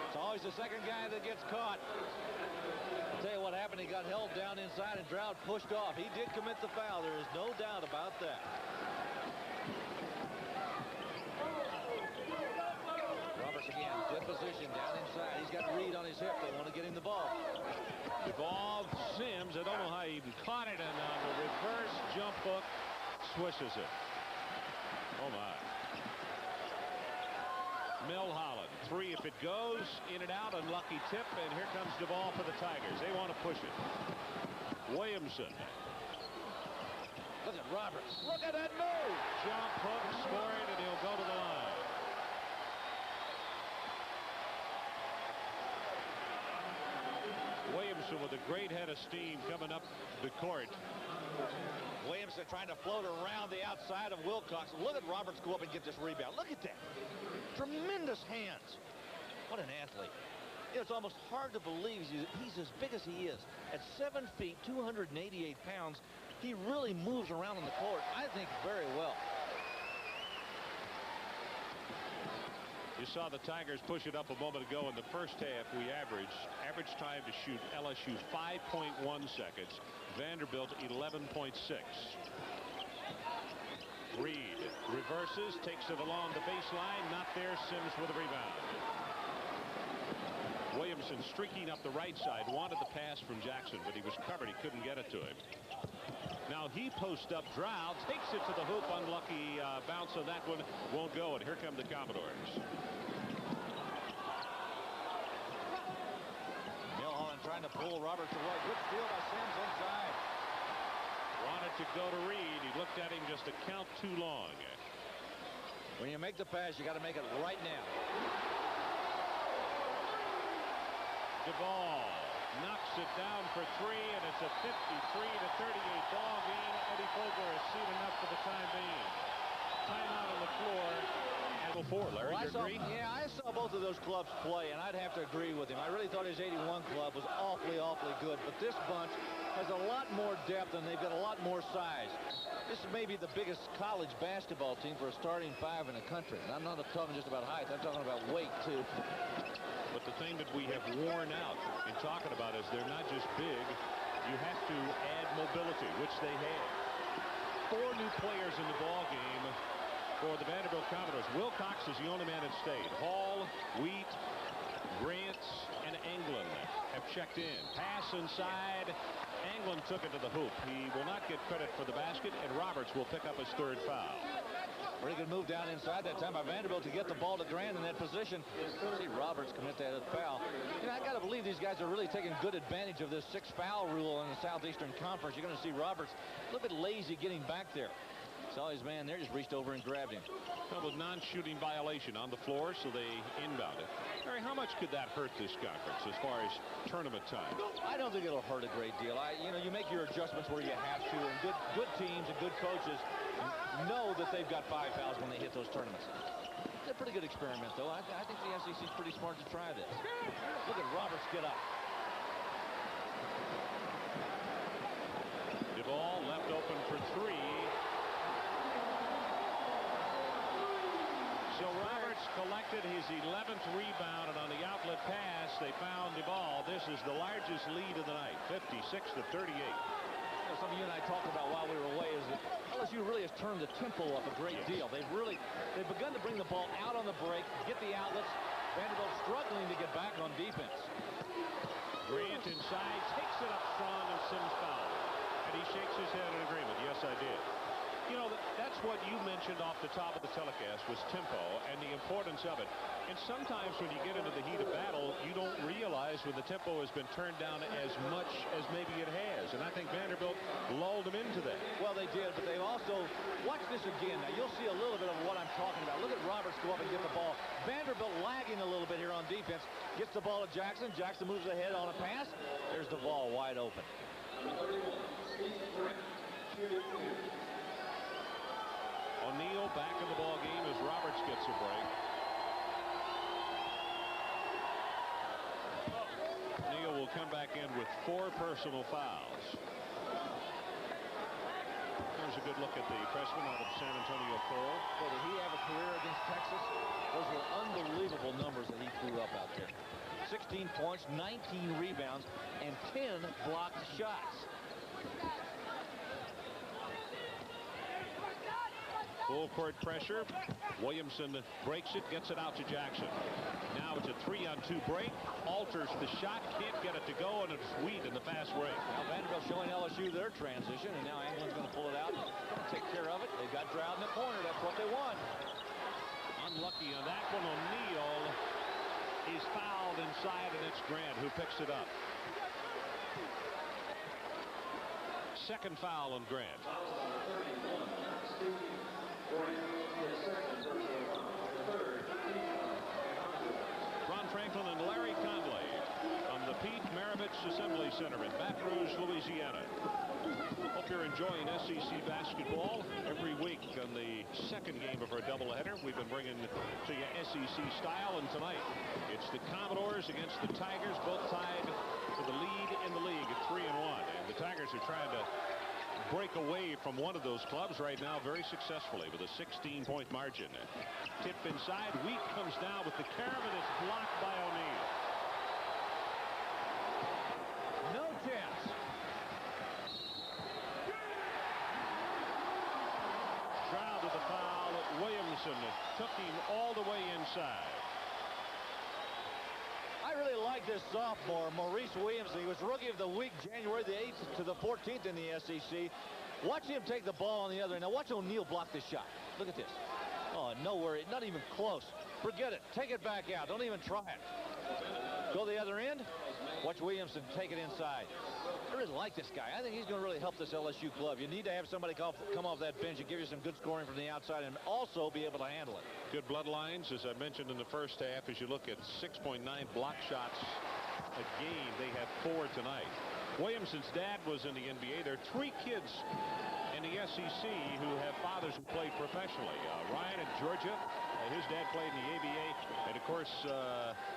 It's always the second guy that gets caught. I'll tell you what happened. He got held down inside and Stroud pushed off. He did commit the foul. There is no doubt about that. Roberts again, good position down inside. He's got Reed on his hip. They want to get him the ball. Evolved Sims. I don't know how he even caught it, and on the reverse jump hook, swishes it. Oh my. Milholland, 3 if it goes, in and out, unlucky tip, and here comes Duvall for the Tigers. They want to push it. Williamson. Look at Roberts. Look at that move. Jump hook, scoring, and he'll go to the line. Williamson with a great head of steam coming up the court. Williamson trying to float around the outside of Wilcox. Look at Roberts go up and get this rebound. Look at that. Tremendous hands. What an athlete. It's almost hard to believe he's as big as he is. At 7 feet, 288 pounds, he really moves around on the court, I think, very well. You saw the Tigers push it up a moment ago. In the first half, we average time to shoot LSU 5.1 seconds. Vanderbilt 11.6. Reed reverses, takes it along the baseline. Not there. Sims with a rebound. Williamson streaking up the right side. Wanted the pass from Jackson, but he was covered. He couldn't get it to him. Now he posts up. Stroud takes it to the hoop. Unlucky bounce on that one. Won't go. And here come the Commodores. Milholland trying to pull Roberts away. Good steal by Sims inside. Wanted to go to Reed. He looked at him just a count too long. When you make the pass, you got to make it right now. Duvall knocks it down for 3, and it's a 53-38 ball game. Eddie Fogler has seen enough for the time being. Timeout on the floor. And 4, Larry, Well, you agree? Yeah, I saw both of those clubs play, and I'd have to agree with him. I really thought his 81 club was awfully good, but this bunch has a lot more depth, and they've got a lot more size. This is maybe the biggest college basketball team for a starting 5 in the country. And I'm not talking just about height. I'm talking about weight, too. But the thing that we have worn out in talking about is they're not just big. You have to add mobility, which they have. 4 new players in the ball game for the Vanderbilt Commodores. Wilcox is the only man that stayed. Hall, Wheat, Grant, and Englund have checked in. Pass inside. Englund took it to the hoop. He will not get credit for the basket, and Roberts will pick up his 3rd foul. Pretty good move down inside that time by Vanderbilt to get the ball to Grant in that position. See Roberts commit that foul. You know, I got to believe these guys are really taking good advantage of this 6-foul rule in the Southeastern Conference. You're going to see Roberts a little bit lazy getting back there. Saw his man there, just reached over and grabbed him. Well, with non-shooting violation on the floor, so they inbound it. Larry, how much could that hurt this conference as far as tournament time? I don't think it'll hurt a great deal. You make your adjustments where you have to, and good teams and good coaches know that they've got 5 fouls when they hit those tournaments. It's a pretty good experiment, though. I think the SEC is pretty smart to try this. Look at Roberts get up. Duvall left open for 3. So Roberts collected his 11th rebound, and on the outlet pass, they found Duvall. This is the largest lead of the night, 56-38. Some of you and I talked about while we were away is that LSU really has turned the tempo up a great deal. They've begun to bring the ball out on the break, get the outlets. Vanderbilt struggling to get back on defense. Grant inside, takes it up strong, and Sims fouled. And he shakes his head in agreement. Yes, I did. You know, that's what you mentioned off the top of the telecast was tempo and the importance of it. And sometimes when you get into the heat of battle, you don't realize when the tempo has been turned down as much as maybe it has. And I think Vanderbilt lulled them into that. Well, they did, but they've also, watch this again. Now, you'll see a little bit of what I'm talking about. Look at Roberts go up and get the ball. Vanderbilt lagging a little bit here on defense. Gets the ball to Jackson. Jackson moves ahead on a pass. There's the ball wide open. O'Neal back in the ball game as Roberts gets a break. O'Neal will come back in with 4 personal fouls. There's a good look at the freshman out of San Antonio Cole. Boy, did he have a career against Texas? Those were unbelievable numbers that he threw up out there. 16 points, 19 rebounds, and 10 blocked shots. Full court pressure. Williamson breaks it, gets it out to Jackson. Now it's a 3-on-2 break. Alters the shot, can't get it to go, and it's Wheat in the fast break. Now Vanderbilt showing LSU their transition, and now England's going to pull it out. Take care of it. They've got Stroud in the corner. That's what they want. Unlucky on that one. O'Neal is fouled inside, and it's Grant who picks it up. Second foul on Grant. Ron Franklin and Larry Conley from the Pete Maravich Assembly Center in Baton Rouge, Louisiana. Hope you're enjoying SEC basketball. Every week on the second game of our doubleheader, we've been bringing to you SEC style, and tonight it's the Commodores against the Tigers, both tied for the lead in the league at 3-1. And the Tigers are trying to break away from one of those clubs right now very successfully with a 16-point margin. Tip inside. Wheat comes down with the carry, and it's blocked by O'Neal. No chance. Stroud with the foul. Williamson took him all the way inside. I really like this sophomore, Maurice Williamson. He was Rookie of the Week, January the 8th to the 14th in the SEC. Watch him take the ball on the other end. Now watch O'Neal block this shot. Look at this. Oh, nowhere, not even close. Forget it. Take it back out. Don't even try it. Go the other end. Watch Williamson take it inside. I really like this guy. I think he's going to really help this LSU club. You need to have somebody come off that bench and give you some good scoring from the outside and also be able to handle it. Good bloodlines, as I mentioned in the first half. As you look at 6.9 block shots a game, they had 4 tonight. Williamson's dad was in the NBA. There are 3 kids in the SEC who have fathers who played professionally. Ryan in Georgia, his dad played in the ABA, and of course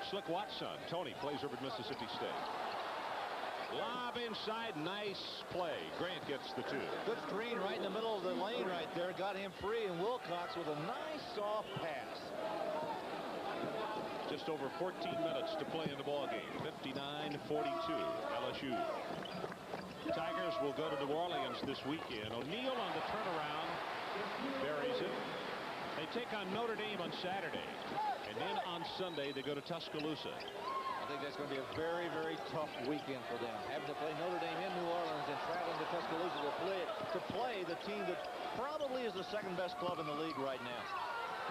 Slick Watt's son Tony plays over at Mississippi State. Lob inside, nice play. Grant gets the 2. Good screen right in the middle of the lane right there. Got him free, and Wilcox with a nice soft pass. Just over 14 minutes to play in the ball game. 59-42 LSU. Tigers will go to New Orleans this weekend. O'Neal on the turnaround, buries it. They take on Notre Dame on Saturday, and then on Sunday they go to Tuscaloosa. I think that's going to be a very, very tough weekend for them. Having to play Notre Dame in New Orleans and traveling to Tuscaloosa to play the team that probably is the second-best club in the league right now.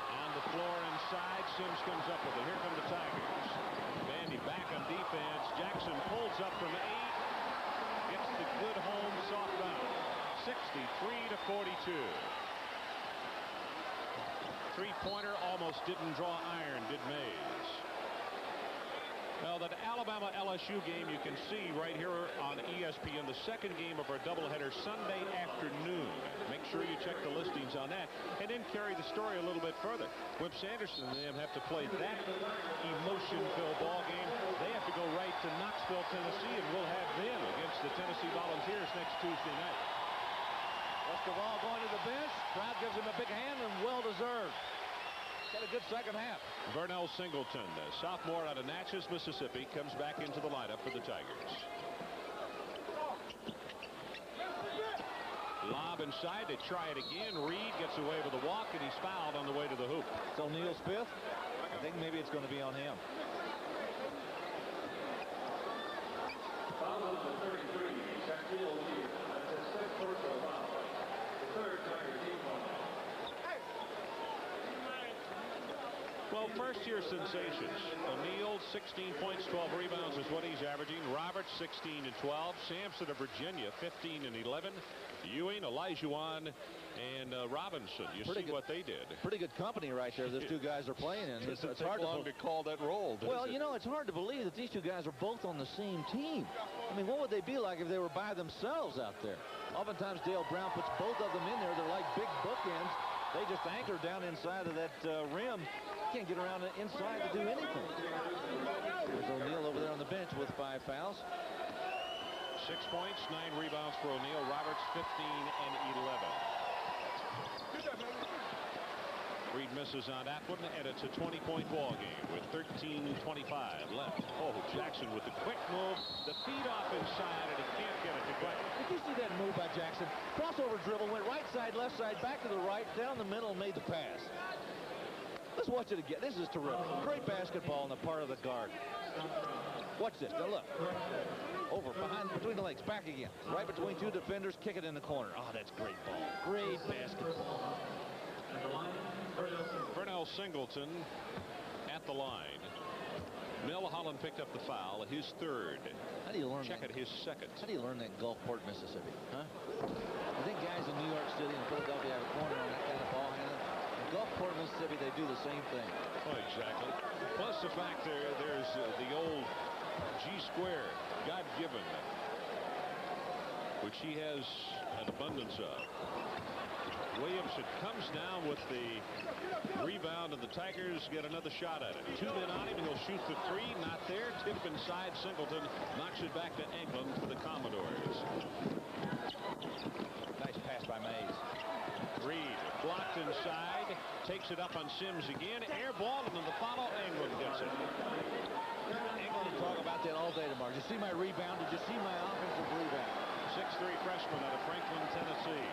On the floor inside, Sims comes up with it. Here come the Tigers. Vandy back on defense. Jackson pulls up from 8. Gets the good home soft bounce. 63-42. Three-pointer almost didn't draw iron, did Mays. Well, that Alabama-LSU game you can see right here on ESPN, the second game of our doubleheader Sunday afternoon. Make sure you check the listings on that, and then carry the story a little bit further. Webb Sanderson and them have to play that emotion-filled ball game. They have to go right to Knoxville, Tennessee, and we'll have them against the Tennessee Volunteers next Tuesday night. Escobar going to the bench. Crowd gives him a big hand, and well-deserved. Got a good second half. Vernell Singleton, sophomore out of Natchez, Mississippi, comes back into the lineup for the Tigers. Lob inside. They try it again. Reed gets away with a walk, and he's fouled on the way to the hoop. It's O'Neal's 5th. I think maybe it's going to be on him. Foul number 33, Shaquille O'Neal. That's his 6th personal foul. The 3rd Tiger team foul. Well, first-year sensations. O'Neal, 16 points, 12 rebounds is what he's averaging. Roberts, 16 and 12. Sampson of Virginia, 15 and 11. Ewing, Olajuwon, and Robinson. You see what they did. Pretty good company right there. Those 2 guys are playing in. It's hard to call that roll. Well, you know, it's hard to believe that these 2 guys are both on the same team. I mean, what would they be like if they were by themselves out there? Oftentimes, Dale Brown puts both of them in there. They're like big bookends. They just anchor down inside of that rim. Can't get around inside to do anything. There's O'Neal over there on the bench with 5 fouls. 6 points, 9 rebounds for O'Neal. Roberts, 15 and 11. Reed misses on that one, and it's a 20-point ball game with 13:25 left. Oh, Jackson with the quick move. The feed off inside, and he can't get it to go. Did you see that move by Jackson? Crossover dribble, went right side, left side, back to the right, down the middle, and made the pass. Let's watch it again. This is terrific. Great basketball on the part of the guard. Watch this. Now look. Over, behind, between the legs. Back again. Right between 2 defenders. Kick it in the corner. Oh, that's great ball. Great basketball. Vernell Singleton at the line. Milholland picked up the foul. His 3rd. How do you learn Check that? at his 2nd. How do you learn that in Gulfport, Mississippi? Huh? I think guys in New York City and Philadelphia have a corner on that kind of ball handling. Gulfport, Mississippi, they do the same thing. Oh, exactly. Plus the fact there's the old G squared, God-given, which he has an abundance of. Williamson comes down with the rebound, and the Tigers get another shot at it. 2 men on him. He'll shoot the 3. Not there. Tip inside. Singleton knocks it back to England for the Commodores. Nice pass by Mays. Reed blocked inside, takes it up on Sims again, air ball, and then the follow, England gets it. England will talk about that all day tomorrow. Did you see my rebound? Did you see my offensive rebound? 6'3" freshman out of Franklin, Tennessee.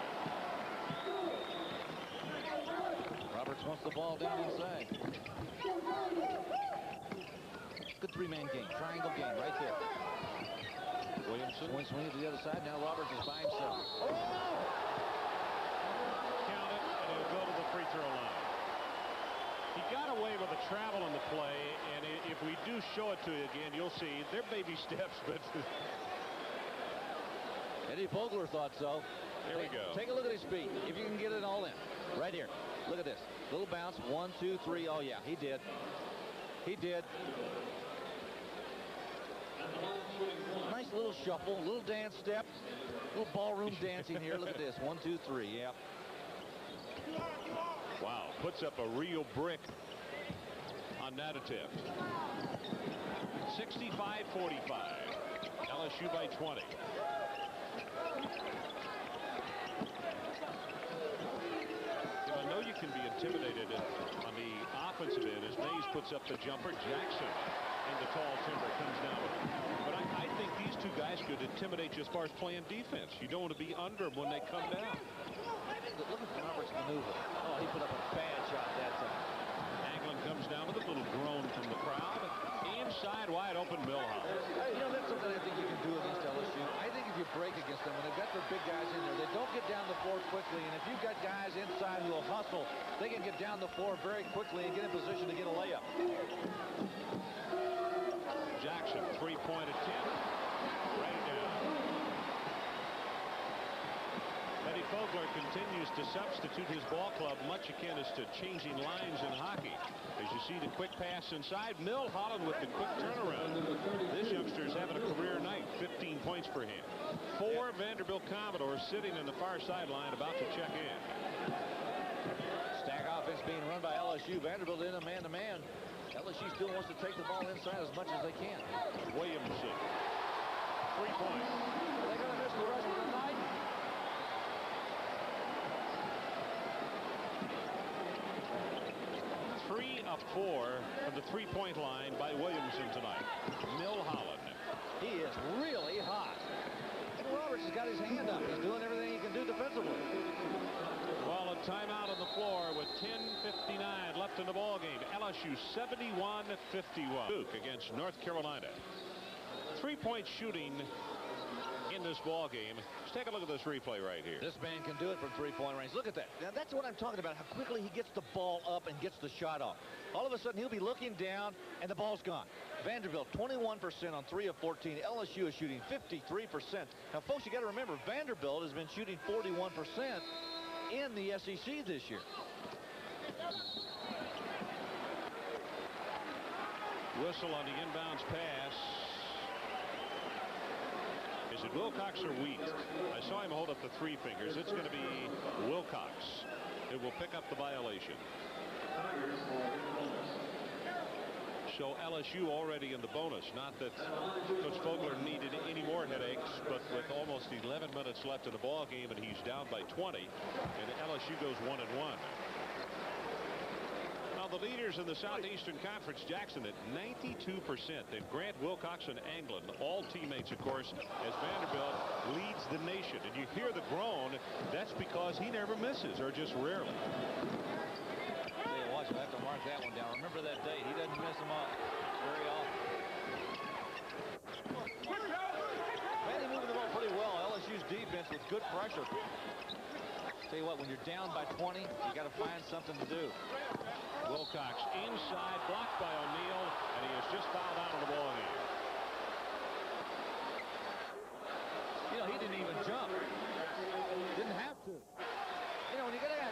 Roberts wants the ball down inside. Good 3-man game, triangle game right there. Williamson. Swing to the other side. Now Roberts is by himself. Oh! Count it, and he'll go to the free throw line. He got away with the travel on the play, and if we do show it to you again, you'll see they're baby steps, but Eddie Vogler thought so. Here we go. Take a look at his feet. If you can get it all in. Right here. Look at this. Little bounce. 1, 2, 3. Oh, yeah, he did. He did. Nice little shuffle, little dance step, little ballroom dancing here. Look at this. 1, 2, 3. Yeah. Wow, puts up a real brick on that attempt. 65-45. LSU by 20. I know you can be intimidated on the offensive end as Mays puts up the jumper. Jackson in the tall timber comes down with it. But I think these two guys could intimidate you as far as playing defense. You don't want to be under them when they come down. Look at Roberts' maneuver. Oh, he put up a bad shot that time. Anglin comes down with a little groan from the crowd. Inside, wide open, Milhouse. You know, that's something I think you can do against LSU. I think if you break against them, when they've got their big guys in there, they don't get down the floor quickly. And if you've got guys inside who will hustle, they can get down the floor very quickly and get in position to get a layup. Jackson, three-point attempt. Right down. Eddie Vogler continues to substitute his ball club, much akin as to changing lines in hockey. As you see the quick pass inside, Milhouse with the quick turnaround. This youngster's having a career night, 15 points for him. 4 Vanderbilt Commodores sitting in the far sideline about to check in. Stack offense being run by LSU. Vanderbilt in a man-to-man. LSU still wants to take the ball inside as much as they can. Williamson, 3 points. Are they going to miss the rest of the night? Three of 4 from the three-point line by Williamson tonight. Milhouse. He is really hot. And Roberts has got his hand up. He's doing everything he can do defensively. Well, a timeout on the floor with 10:59 left in the ball game. LSU 71-51. Duke against North Carolina. 3-point shooting in this ball game. Let's take a look at this replay right here. This man can do it from three-point range. Look at that. Now, that's what I'm talking about, how quickly he gets the ball up and gets the shot off. All of a sudden, he'll be looking down, and the ball's gone. Vanderbilt, 21% on 3 of 14. LSU is shooting 53%. Now, folks, you got to remember, Vanderbilt has been shooting 41% in the SEC this year. Whistle on the inbounds pass. Is it Wilcox or Wheat? I saw him hold up the 3 fingers. It's going to be Wilcox. It will pick up the violation. So LSU already in the bonus. Not that Coach Vogler needed any more headaches, but with almost 11 minutes left in the ball game and he's down by 20, and LSU goes 1-1. Now the leaders in the Southeastern Conference, Jackson at 92%. Then Grant, Wilcox, and Anglin, all teammates, of course, as Vanderbilt leads the nation. And you hear the groan. That's because he never misses, or just rarely. Watch, I have to mark that one down. Remember that date. He doesn't miss them up very often. Vandy moving the ball pretty well. LSU's defense with good pressure. Tell you what, when you're down by 20, you got to find something to do. Wilcox inside, blocked by O'Neal, and he has just fouled out of the ball game. You know, he didn't even jump. Didn't have to. You know, when you got a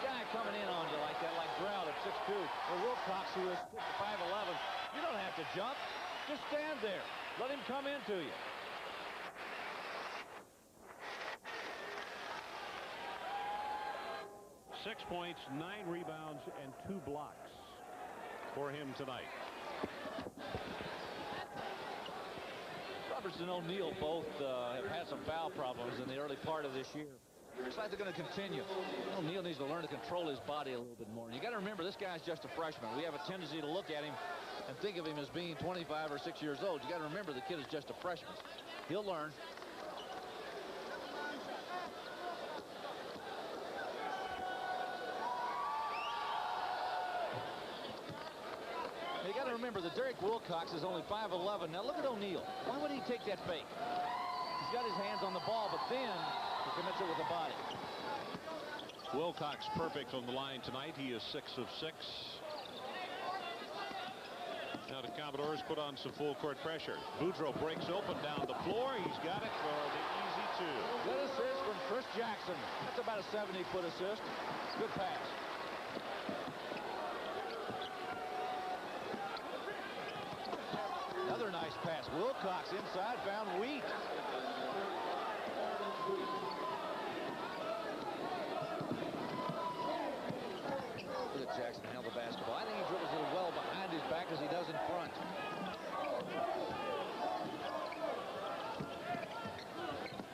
guy coming in on you like that, like Brown at 6'2", or Wilcox, who is 5'11", you don't have to jump. Just stand there. Let him come into you. Six points, 9 rebounds, and 2 blocks for him tonight. Roberts and O'Neal both have had some foul problems in the early part of this year. Looks like they're going to continue. O'Neal needs to learn to control his body a little bit more. And you got to remember, this guy's just a freshman. We have a tendency to look at him and think of him as being 25 or 6 years old. You got to remember, the kid is just a freshman. He'll learn. You got to remember that Derek Wilcox is only 5'11". Now look at O'Neal. Why would he take that fake? He's got his hands on the ball, but then he commits it with the body. Wilcox perfect on the line tonight. He is 6 of 6. Now the Commodores put on some full court pressure. Boudreaux breaks open down the floor. He's got it for the easy two. Good assist from Chris Jackson. That's about a 70-foot assist. Good pass. Another nice pass. Wilcox inside found Wheat. Look at Jackson handle the basketball. I think he dribbles it well behind his back as he does in front.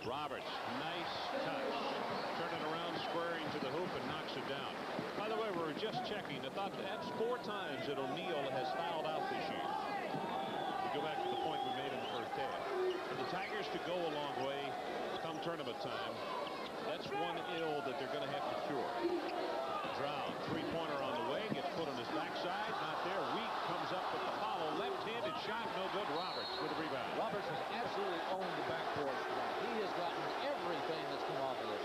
Roberts, nice touch. Turning around, squaring to the hoop, and knocks it down. By the way, we were just checking. I thought that's 4 times that O'Neal has fouled out this year. We go back to the point we made in the first half. For the Tigers to go a long way come tournament time, that's one ill that they're going to have to cure. Drown, three-pointer on the way, gets put on his backside, not there. Wheat comes up with the follow, left-handed shot, no good. Roberts with the rebound. Roberts has absolutely owned the backboard tonight. He has gotten everything that's come off of it.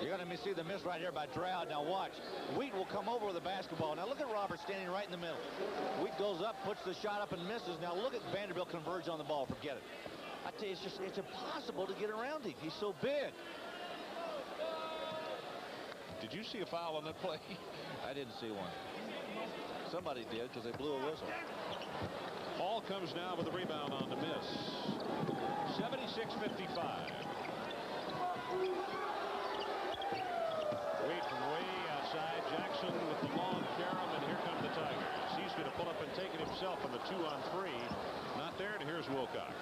You're going to see the miss right here by Stroud. Now watch. Wheat will come over with the basketball. Now look at Roberts standing right in the middle. Wheat goes up, puts the shot up, and misses. Now look at Vanderbilt converge on the ball. Forget it. I tell you, it's impossible to get around him. He's so big. Did you see a foul on that play? I didn't see one. Somebody did because they blew a whistle. Hall comes now with the rebound on the miss. 76-55. Wait from way outside. Jackson with the long carom, and here come the Tigers. He's going to pull up and take it himself on the 2-on-3. Not there, and here's Wilcox.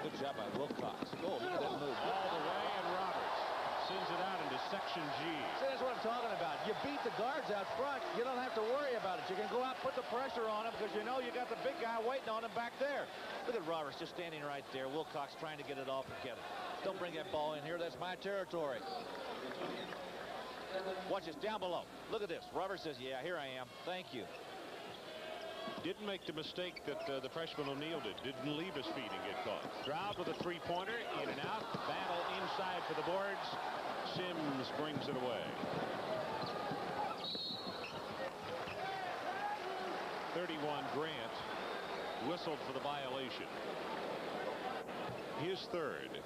Good job by Wilcox. Oh, look at that move. All the way, and Roberts sends it out into section G. See, that's what I'm talking about. You beat the guards out front. You don't have to worry about it. You can go out and put the pressure on him because you know you got the big guy waiting on him back there. Look at Roberts just standing right there. Wilcox trying to get it off and get it. Don't bring that ball in here. That's my territory. Watch this down below. Look at this. Roberts says, yeah, here I am. Thank you. Didn't make the mistake that the freshman O'Neal did. Didn't leave his feet and get caught. Stroud with a three-pointer. In and out. Battle inside for the boards. Sims brings it away. 31 Grant whistled for the violation. His third.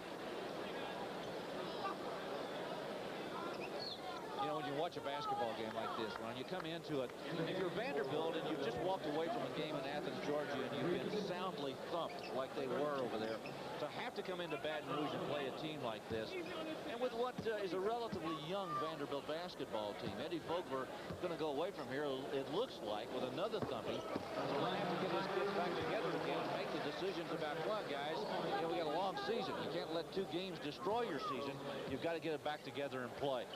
You know, when you watch a basketball game like this, when you come into it, if you're Vanderbilt and you've just walked away from a game in Athens, Georgia, and you've been soundly thumped like they were over there, to have to come into Baton Rouge and play a team like this, and with what is a relatively young Vanderbilt basketball team, Eddie Fogler going to go away from here, it looks like, with another thumping. So we're going to have to get his kids back together again and make the decisions about, come on, guys, you know, we got a long season. You can't let 2 games destroy your season. You've got to get it back together and play.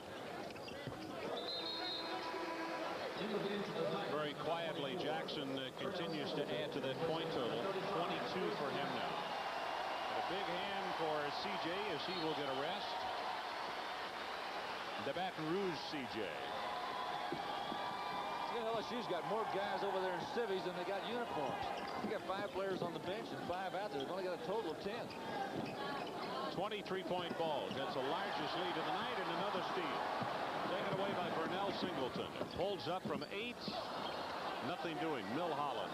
Very quietly, Jackson continues to add to that point total. 22 for him now. But a big hand for CJ as he will get a rest. The Baton Rouge CJ. You know, LSU's got more guys over there in civvies than they got uniforms. We got 5 players on the bench and 5 out there. They've only got a total of 10. 23-point ball. That's the largest lead of the night, and another steal. Taken away by Vernell Singleton. Holds up from 8. Nothing doing. Milholland.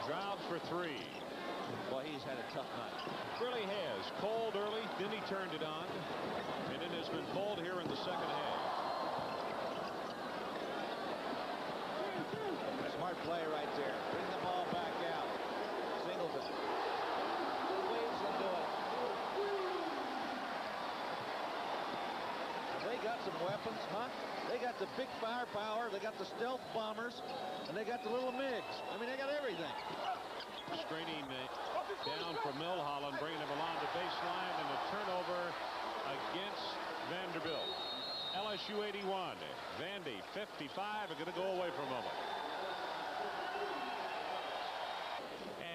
Stroud for 3. Boy, he's had a tough night. Really has. Cold early, then he turned it on. And it has been cold here in the second half. Smart play right there. Bring the ball back out. Singleton. Waves and do it. They got some weapons, huh? They got the big firepower. They got the stealth bombers. And they got the little MiGs. I mean, they got everything. Straining down from Milholland, bringing him along the baseline, and a turnover against Vanderbilt. LSU 81. Vandy 55 are going to go away for a moment.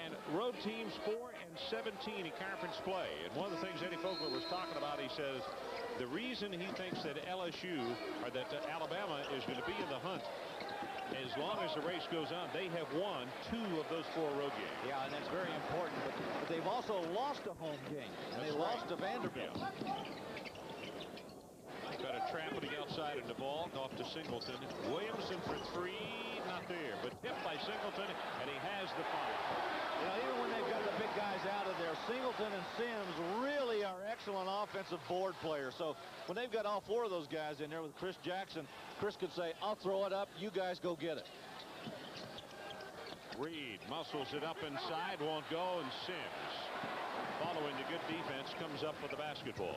And road teams 4 and 17 in conference play. And one of the things Eddie Fogler was talking about, he says the reason he thinks that LSU or that Alabama is going to be in the hunt As long as the race goes on, they have won 2 of those 4 road games. Yeah, and that's very important. But they've also lost a home game. And they lost to Vanderbilt. Got a trap on the outside of the ball. Off to Singleton. Williamson for 3. Not there. But hit by Singleton. And he has the foul. You know, even when they've got the big guys out of there, Singleton and Sims really are excellent offensive board players. So when they've got all 4 of those guys in there with Chris Jackson, Chris could say, I'll throw it up. You guys go get it. Reed muscles it up inside. Won't go. And Sims, following the good defense, comes up with the basketball.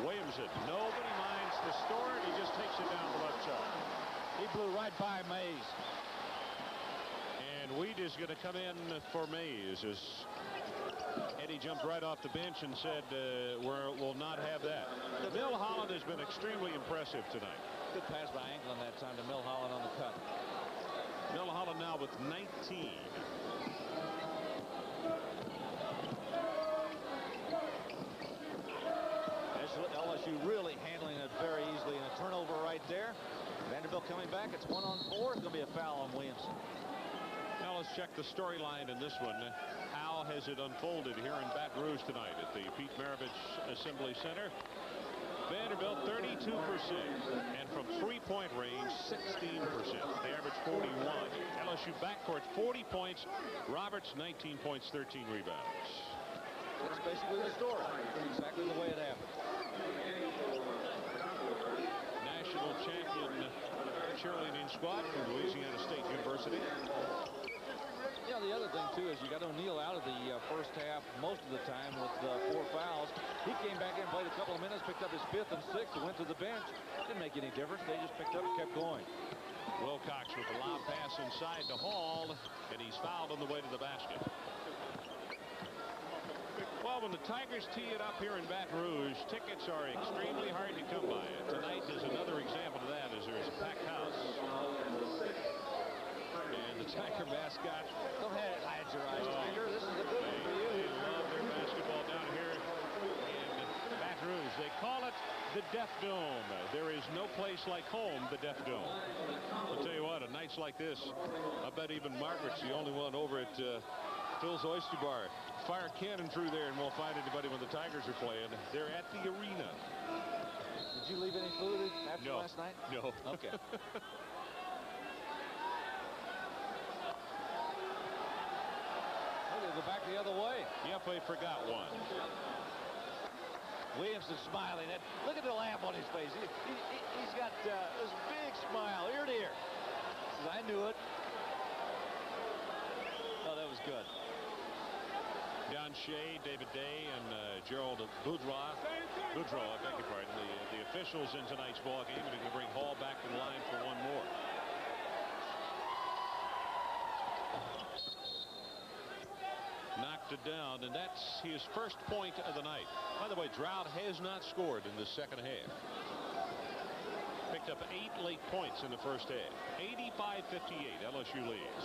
Williamson, nobody minds the store, and he just takes it down the left side. He blew right by Mays. And Weed is going to come in for Mays as Eddie jumped right off the bench and said, we'll not have that. Milholland has been extremely impressive tonight. Good pass by Anglin that time to Milholland on the cut. Milholland now with 19. LSU really handling it very easily, and a turnover right there. Vanderbilt coming back. It's 1-on-4. It's going to be a foul on Williamson. Now let's check the storyline in this one. How has it unfolded here in Baton Rouge tonight at the Pete Maravich Assembly Center? Vanderbilt 32%, and from three-point range 16%. They average 41. LSU backcourt 40 points. Roberts 19 points, 13 rebounds. That's basically the story. Exactly the way it happened. National champion cheerleading squad from Louisiana State University. Yeah, the other thing, too, is you got O'Neal out of the first half most of the time with 4 fouls. He came back in, played a couple of minutes, picked up his 5th and 6th, and went to the bench. Didn't make any difference. They just picked up and kept going. Wilcox with a lob pass inside to Hall, and he's fouled on the way to the basket. Well, when the Tigers tee it up here in Baton Rouge, tickets are extremely hard to come by. Tonight is another example of that, as there's a packed house. And the Tiger mascot. Go ahead, hide your eyes, Tiger. This is a good one for you. They love their basketball down here in Baton Rouge. They call it the Deaf Dome. There is no place like home, the Deaf Dome. I'll tell you what, on nights like this, I bet even Margaret's the only one over at Phil's Oyster Bar. Fire a cannon through there and we'll find anybody when the Tigers are playing. They're at the arena. Did you leave any food after last night? No. Okay. They'll go back the other way. Yep, they forgot one. Williamson smiling. Look at the lamp on his face. He's got this big smile ear to ear. Says, I knew it. Oh, that was good. Don Shea, David Day, and Gerald Boudreau, I beg your pardon, the officials in tonight's ball game, and they're going to bring Hall back to the line for one more. Knocked it down, and that's his first point of the night. By the way, Drought has not scored in the second half. Picked up 8 late points in the first half. 85-58, LSU leads.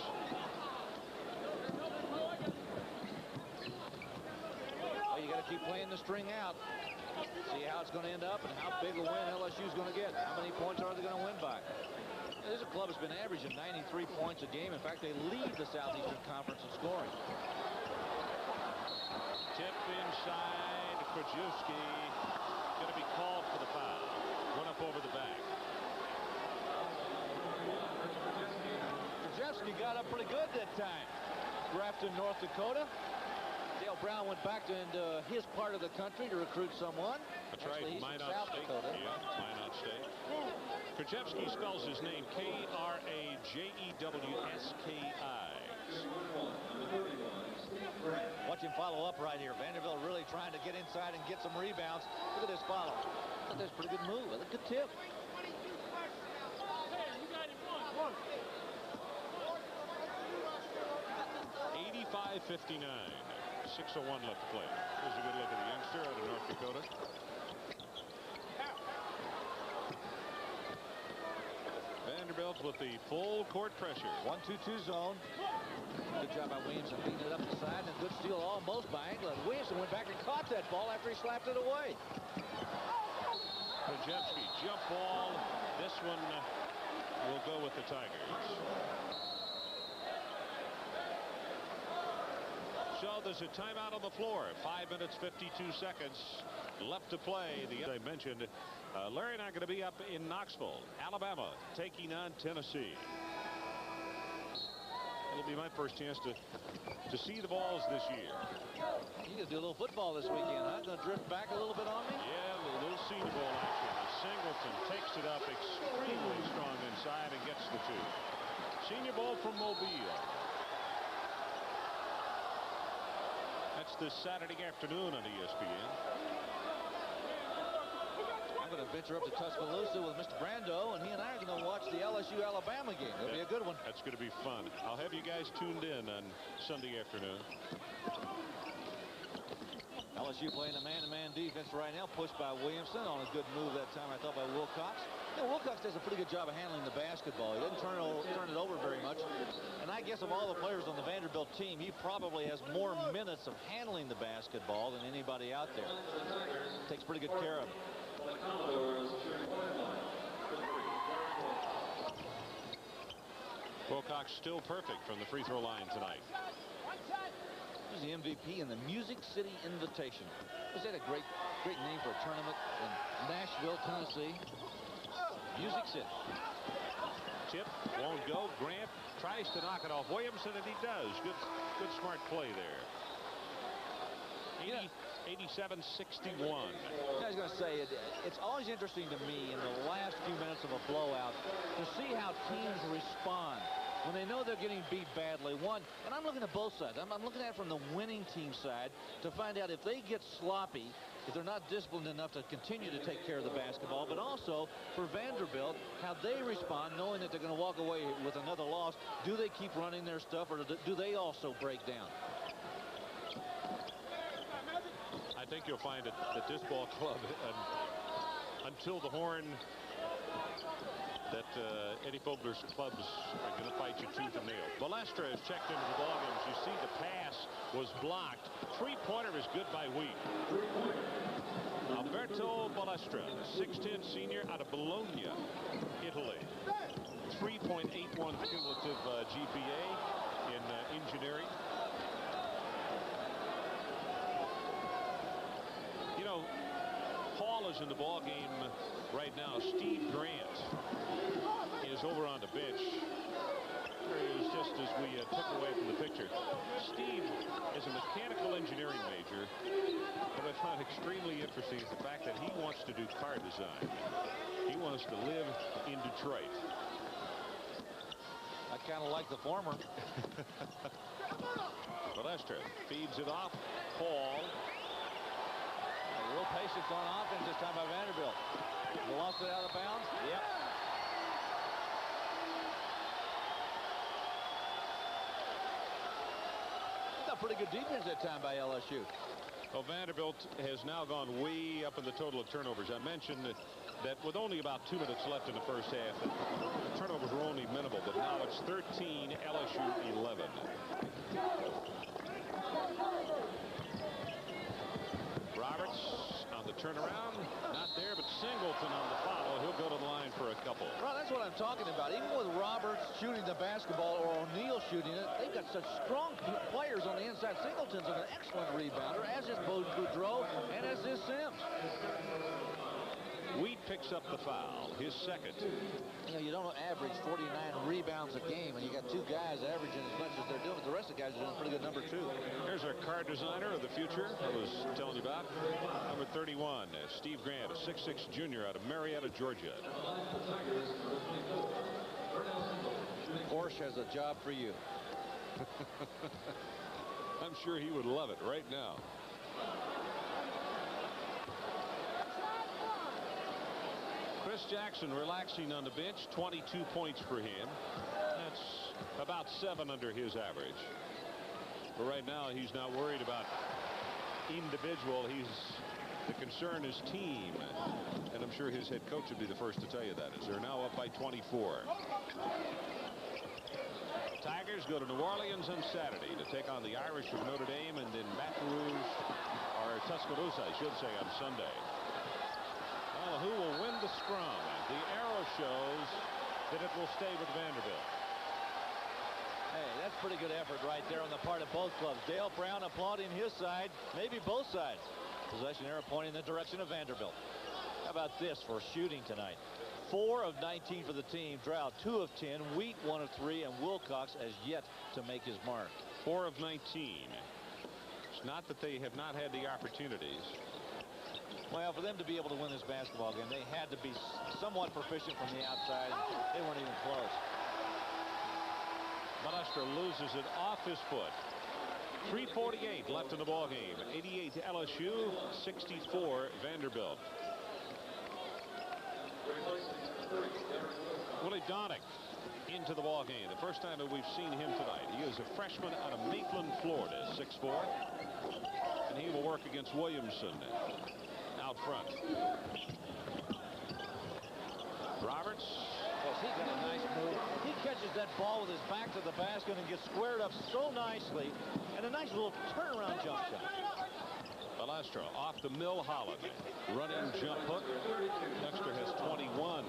You got to keep playing the string out. See how it's going to end up and how big a win LSU is going to get. How many points are they going to win by? This is a club that's been averaging 93 points a game. In fact, they lead the Southeastern Conference in scoring. Tip inside. Krajewski going to be called for the foul. One up over the back. Krajewski got up pretty good that time. Grafton, North Dakota. Dale Brown went back into his part of the country to recruit someone. That's Actually, right, he's Minot from South State. Dakota. Yeah, Minot State. Krajewski spells his name K-R-A-J-E-W-S-K-I. Watch him follow up right here. Vanderbilt really trying to get inside and get some rebounds. Look at this follow. I think that's a pretty good move. That's a good tip. 85-59. 6:01 left to play. Here's a good look at the youngster out of North Dakota. Vanderbilt with the full court pressure. 1-2-2 zone. Good job by Williamson beating it up the side, and a good steal almost by Anglin. Williamson went back and caught that ball after he slapped it away. Krajewski, jump ball. This one will go with the Tigers. So there's a timeout on the floor. 5 minutes, 52 seconds left to play. I mentioned Larry and I are going to be up in Knoxville, Alabama, taking on Tennessee. It'll be my first chance to see the balls this year. You can do a little football this weekend, huh? Going to drift back a little bit on me? Yeah, a little Senior Bowl action. Singleton takes it up extremely strong inside and gets the 2. Senior Bowl from Mobile. That's this Saturday afternoon on ESPN. I'm going to venture up to Tuscaloosa with Mr. Brando, and he and I are going to watch the LSU Alabama game. It'll be a good one. That's going to be fun. I'll have you guys tuned in on Sunday afternoon. LSU playing a man-to-man defense right now, pushed by Williamson on a good move that time, I thought, by Wilcox. You know, Wilcox does a pretty good job of handling the basketball. He doesn't turn it over very much. And I guess of all the players on the Vanderbilt team, he probably has more minutes of handling the basketball than anybody out there. Takes pretty good care of it. Wilcox still perfect from the free throw line tonight. He's the MVP in the Music City Invitation. Is that a great name for a tournament in Nashville, Tennessee? Music City. Tip won't go. Grant tries to knock it off Williamson, and he does. Good smart play there. 87-61. I was going to say, it's always interesting to me in the last few minutes of a blowout to see how teams respond when they know they're getting beat badly. And I'm looking at both sides. I'm looking at it from the winning team side to find out if they get sloppy, if they're not disciplined enough to continue to take care of the basketball, but also for Vanderbilt, how they respond knowing that they're going to walk away with another loss. Do they keep running their stuff, or do they also break down? I think you'll find that this ball club, until the horn, that Eddie Fogler's clubs are going to fight you tooth and nail. Balestra has checked into the ballgame. As you see, the pass was blocked. Three-pointer is good by Wheat. Alberto Balestra, 6'10" senior out of Bologna, Italy. 3.81 cumulative GPA in engineering. You know, Hall is in the ball game right now. Steve Grant is over on the bench. There he is, just as we took away from the picture. Steve is a mechanical engineering major. What I found extremely interesting is the fact that he wants to do car design. He wants to live in Detroit. I kind of like the former. Balestra feeds it off. Hall. A little patience on offense this time by Vanderbilt. They lost it out of bounds. Yep. Got pretty good defense that time by LSU. Well, Vanderbilt has now gone way up in the total of turnovers. I mentioned that with only about 2 minutes left in the first half, the turnovers were only minimal, but now it's 13, LSU 11. Roberts on the turnaround, not there, but Singleton on the follow. He'll go to the line for a couple. Well, that's what I'm talking about. Even with Roberts shooting the basketball or O'Neal shooting it, they've got such strong players on the inside. Singleton's an excellent rebounder, as is Boudreau, and as is Sims. Wheat picks up the foul, his second. You know, you don't average 49 rebounds a game, and you got two guys averaging as much as they're doing, but the rest of the guys are doing a pretty good number two. Here's our car designer of the future I was telling you about. Number 31, Steve Grant, a 6'6" junior out of Marietta, Georgia. Porsche has a job for you. I'm sure he would love it right now. Chris Jackson relaxing on the bench, 22 points for him. That's about 7 under his average. But right now he's not worried about individual. The concern is team. And I'm sure his head coach would be the first to tell you that, as they're now up by 24. Tigers go to New Orleans on Saturday to take on the Irish of Notre Dame, and then Baton Rouge, or Tuscaloosa, I should say, on Sunday. Well, who will win the scrum? The arrow shows that it will stay with Vanderbilt. Hey, that's pretty good effort right there on the part of both clubs. Dale Brown applauding his side, maybe both sides. Possession arrow pointing in the direction of Vanderbilt. How about this for shooting tonight? 4 of 19 for the team. Drow 2 of 10. Wheat 1 of 3. And Wilcox has yet to make his mark. 4 of 19. It's not that they have not had the opportunities. Well, for them to be able to win this basketball game, they had to be somewhat proficient from the outside. They weren't even close. Balestra loses it off his foot. 3:48 left in the ball game. 88 LSU, 64 Vanderbilt. Willie Donick into the ball game. The first time that we've seen him tonight. He is a freshman out of Maitland, Florida, 6'4", and he will work against Williamson out front. Roberts. Well, he got a nice move. He catches that ball with his back to the basket and gets squared up so nicely, and a nice little turnaround jump shot. Balestra off the Milholland. Running jump hook. Dexter has 21.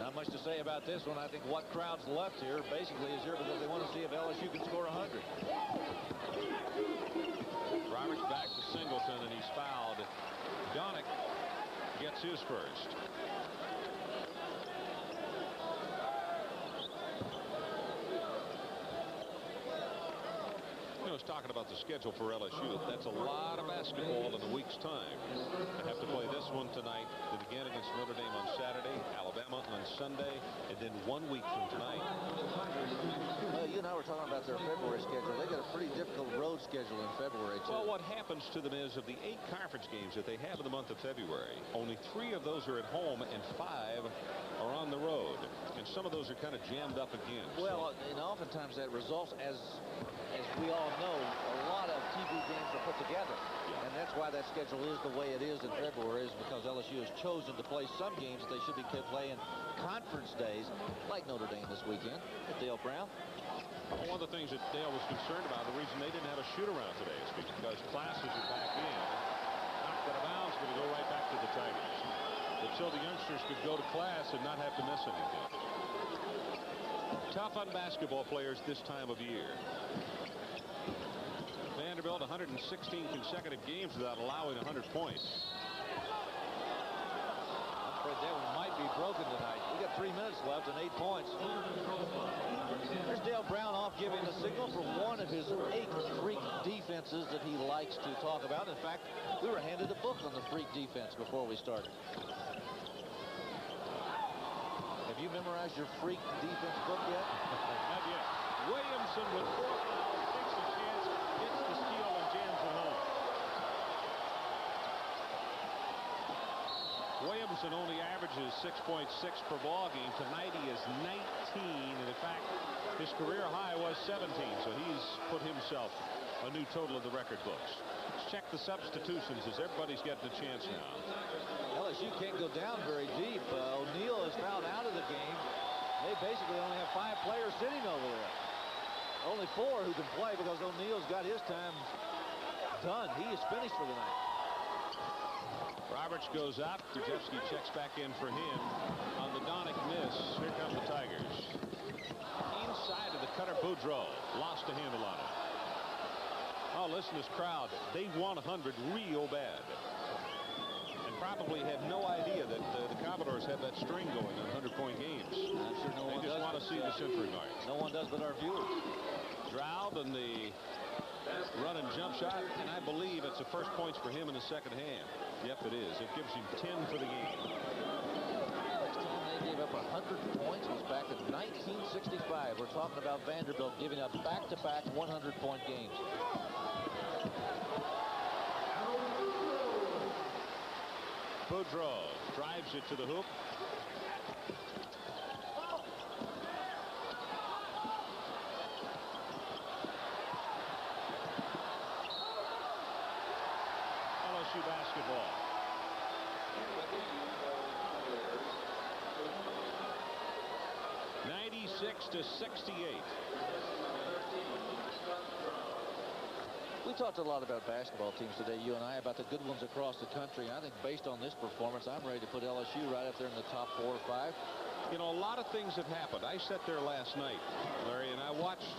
Not much to say about this one. I think what crowd's left here basically is here because they want to see if LSU can score 100. Roberts back to Singleton, and he's fouled. Donick gets his first. I was talking about the schedule for LSU. That's a lot of basketball in a week's time. They have to play this one tonight, then again against Notre Dame on Saturday, Alabama on Sunday, and then 1 week from tonight. You and I were talking about their February schedule. They got a pretty difficult road schedule in February, too. Well, what happens to them is of the 8 conference games that they have in the month of February, only 3 of those are at home and 5 are on the road. And some of those are kind of jammed up again. Well, and oftentimes that results, as we all know, a lot of TV games are put together. Yeah. And that's why that schedule is the way it is in February, is because LSU has chosen to play some games that they should be playing conference days, like Notre Dame this weekend with Dale Brown. Well, one of the things that Dale was concerned about, the reason they didn't have a shoot-around today is because classes are back in. Knocked out of bounds, going to go right back to the Tigers. But so the youngsters could go to class and not have to miss anything. Tough on basketball players this time of year. Vanderbilt 116 consecutive games without allowing 100 points. I'm afraid that one might be broken tonight. We got 3 minutes left and 8 points. There's Dale Brown off giving the signal for one of his 8 freak defenses that he likes to talk about. In fact, we were handed a book on the freak defense before we started. Have you memorized your freak defense book yet? Not yet. Williamson with 4 fouls, takes a chance, gets the steal, and jams it home. Williamson only averages 6.6 per ball game. Tonight he is 19, and in fact, his career high was 17, so he's put himself a new total in the record books. Let's check the substitutions as everybody's getting a chance now. LSU can't go down very deep. O'Neal is fouled out of the game. They basically only have 5 players sitting over there. Only 4 who can play because O'Neal's got his time done. He is finished for the night. Roberts goes out. Krzyzewski checks back in for him on the Donick miss. Here come the Tigers. Inside of the cutter, Boudreau lost a handle on it. Oh, listen to this crowd. They want 100 real bad. And probably had no idea that the Commodores have that string going on 100-point games. I'm sure no one They just does. want to see the century mark. No one does but our viewers. Droud and the run and jump shot, and I believe it's the first points for him in the second half. Yep, it is. It gives him 10 for the game. Next time they gave up 100 points was back in 1965. We're talking about Vanderbilt giving up back-to-back 100-point games. Boudreau drives it to the hoop. LSU basketball. (96-68). We talked a lot about basketball teams today, you and I, about the good ones across the country. I think based on this performance, I'm ready to put LSU right up there in the top 4 or 5. You know, a lot of things have happened. I sat there last night, Larry, and I watched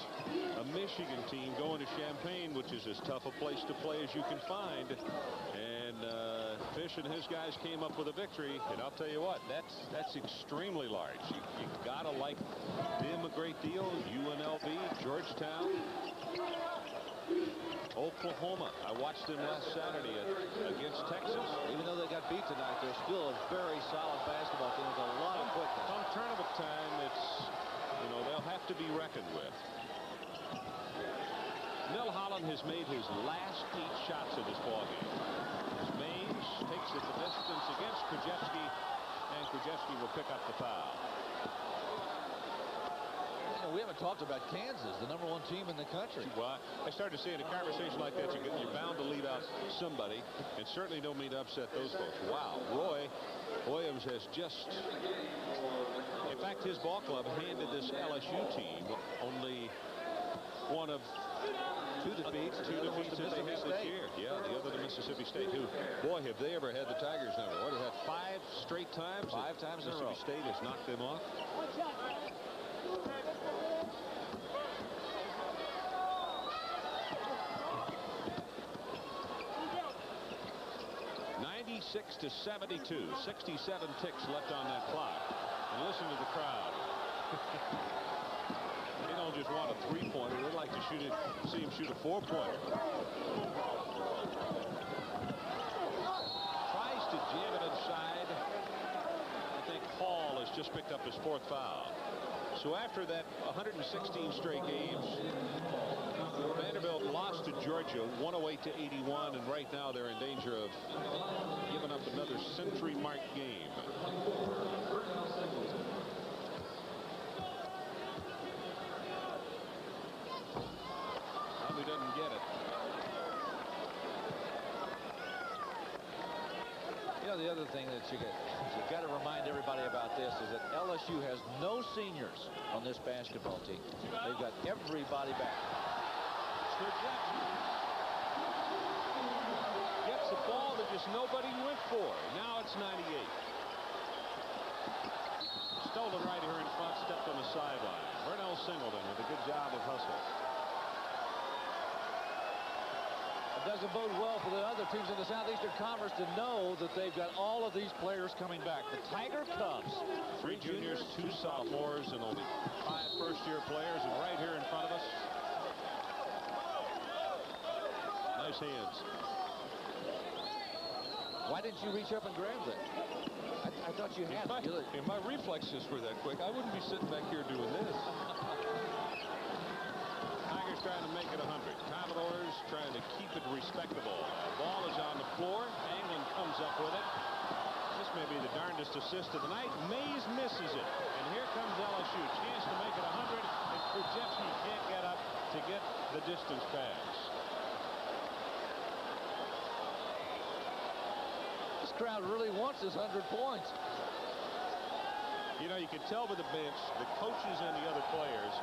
a Michigan team going to Champaign, which is as tough a place to play as you can find. And Fish and his guys came up with a victory. And I'll tell you what, that's extremely large. You got to like them a great deal. UNLV, Georgetown, Oklahoma. I watched them last Saturday against Texas. Even though they got beat tonight, they're still a very solid basketball team with a lot of quickness. Come tournament time, they'll have to be reckoned with. Milholland has made his last 8 shots of this ballgame. As Mays takes it the distance against Krzyzewski, and Krzyzewski will pick up the foul. We haven't talked about Kansas, the #1 team in the country. Well, I started to say in a conversation like that, you're bound to leave out somebody, and certainly don't mean to upset those folks. Wow, Roy Williams has just, in fact, his ball club handed this LSU team only one of 2 defeats. 2 defeats that they had this year. Yeah, the other to Mississippi State, who, boy, have they ever had the Tigers number. What is that, 5 straight times? 5 times in a row. Mississippi State has knocked them off. To 72, 67 ticks left on that clock. And listen to the crowd. They don't just want a 3-pointer. They'd like to see him shoot a 4-pointer. Tries to jam it inside. I think Hall has just picked up his 4th foul. So after that 116 straight games, Vanderbilt lost to Georgia 108-81, and right now they're in danger of giving up another century-mark game. Who doesn't get it? You know, the other thing that you got to remind everybody about this is that LSU has no seniors on this basketball team. They've got everybody back. Gets a ball that just nobody went for. Now it's 98. Stolen right here in front, stepped on the sideline. Vernell Singleton with a good job of hustle. It doesn't bode well for the other teams in the Southeastern Conference to know that they've got all of these players coming back. The Tiger Cubs. 3 juniors, 2 sophomores, and only 5 first-year players. And right here in front of us, nice hands. Why didn't you reach up and grab that? I thought you had. If my reflexes were that quick, I wouldn't be sitting back here doing this. Tigers trying to make it 100. Commodores trying to keep it respectable. Ball is on the floor. Anglin comes up with it. This may be the darndest assist of the night. Mays misses it. And here comes LSU. Chance to make it 100. And Krzyzewski can't get up to get the distance pass. This crowd really wants this 100 points. You know, you can tell by the bench, the coaches and the other players,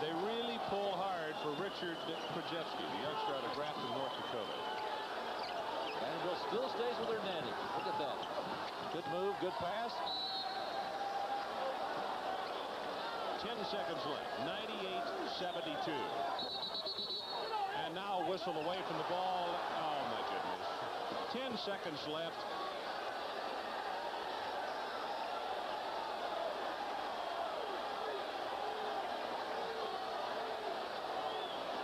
they really pull hard for Richard Krzyzewski, the youngster out of Grafton, North Dakota. Vanderbilt still stays with their netting. Look at that. Good move, good pass. 10 seconds left. 98-72. And now a whistle away from the ball. Oh, my goodness. 10 seconds left.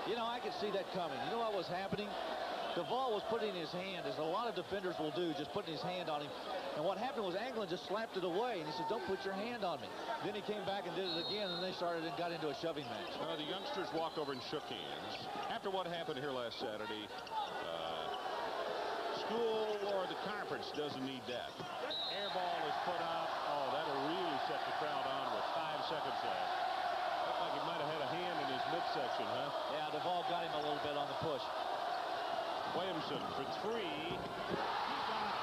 You know, I could see that coming. You know what was happening? Duvall was putting his hand, as a lot of defenders will do, just putting his hand on him. And what happened was Anglin just slapped it away, and he said, "Don't put your hand on me." Then he came back and did it again, and they started and got into a shoving match. The youngsters walked over and shook hands. After what happened here last Saturday, school or the conference doesn't need that. Air ball is put out. Oh, that'll really set the crowd on with 5 seconds left. Looked like he might have had a hand in his midsection, huh? Yeah, Duvall got him a little bit on the push. Williamson for 3. He got it.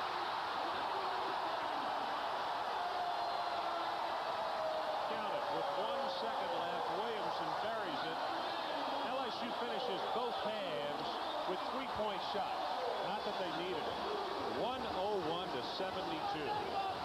Count it. With 1 second left, Williamson buries it. LSU finishes both halves with three-point shots. Not that they needed it. 101 to 72.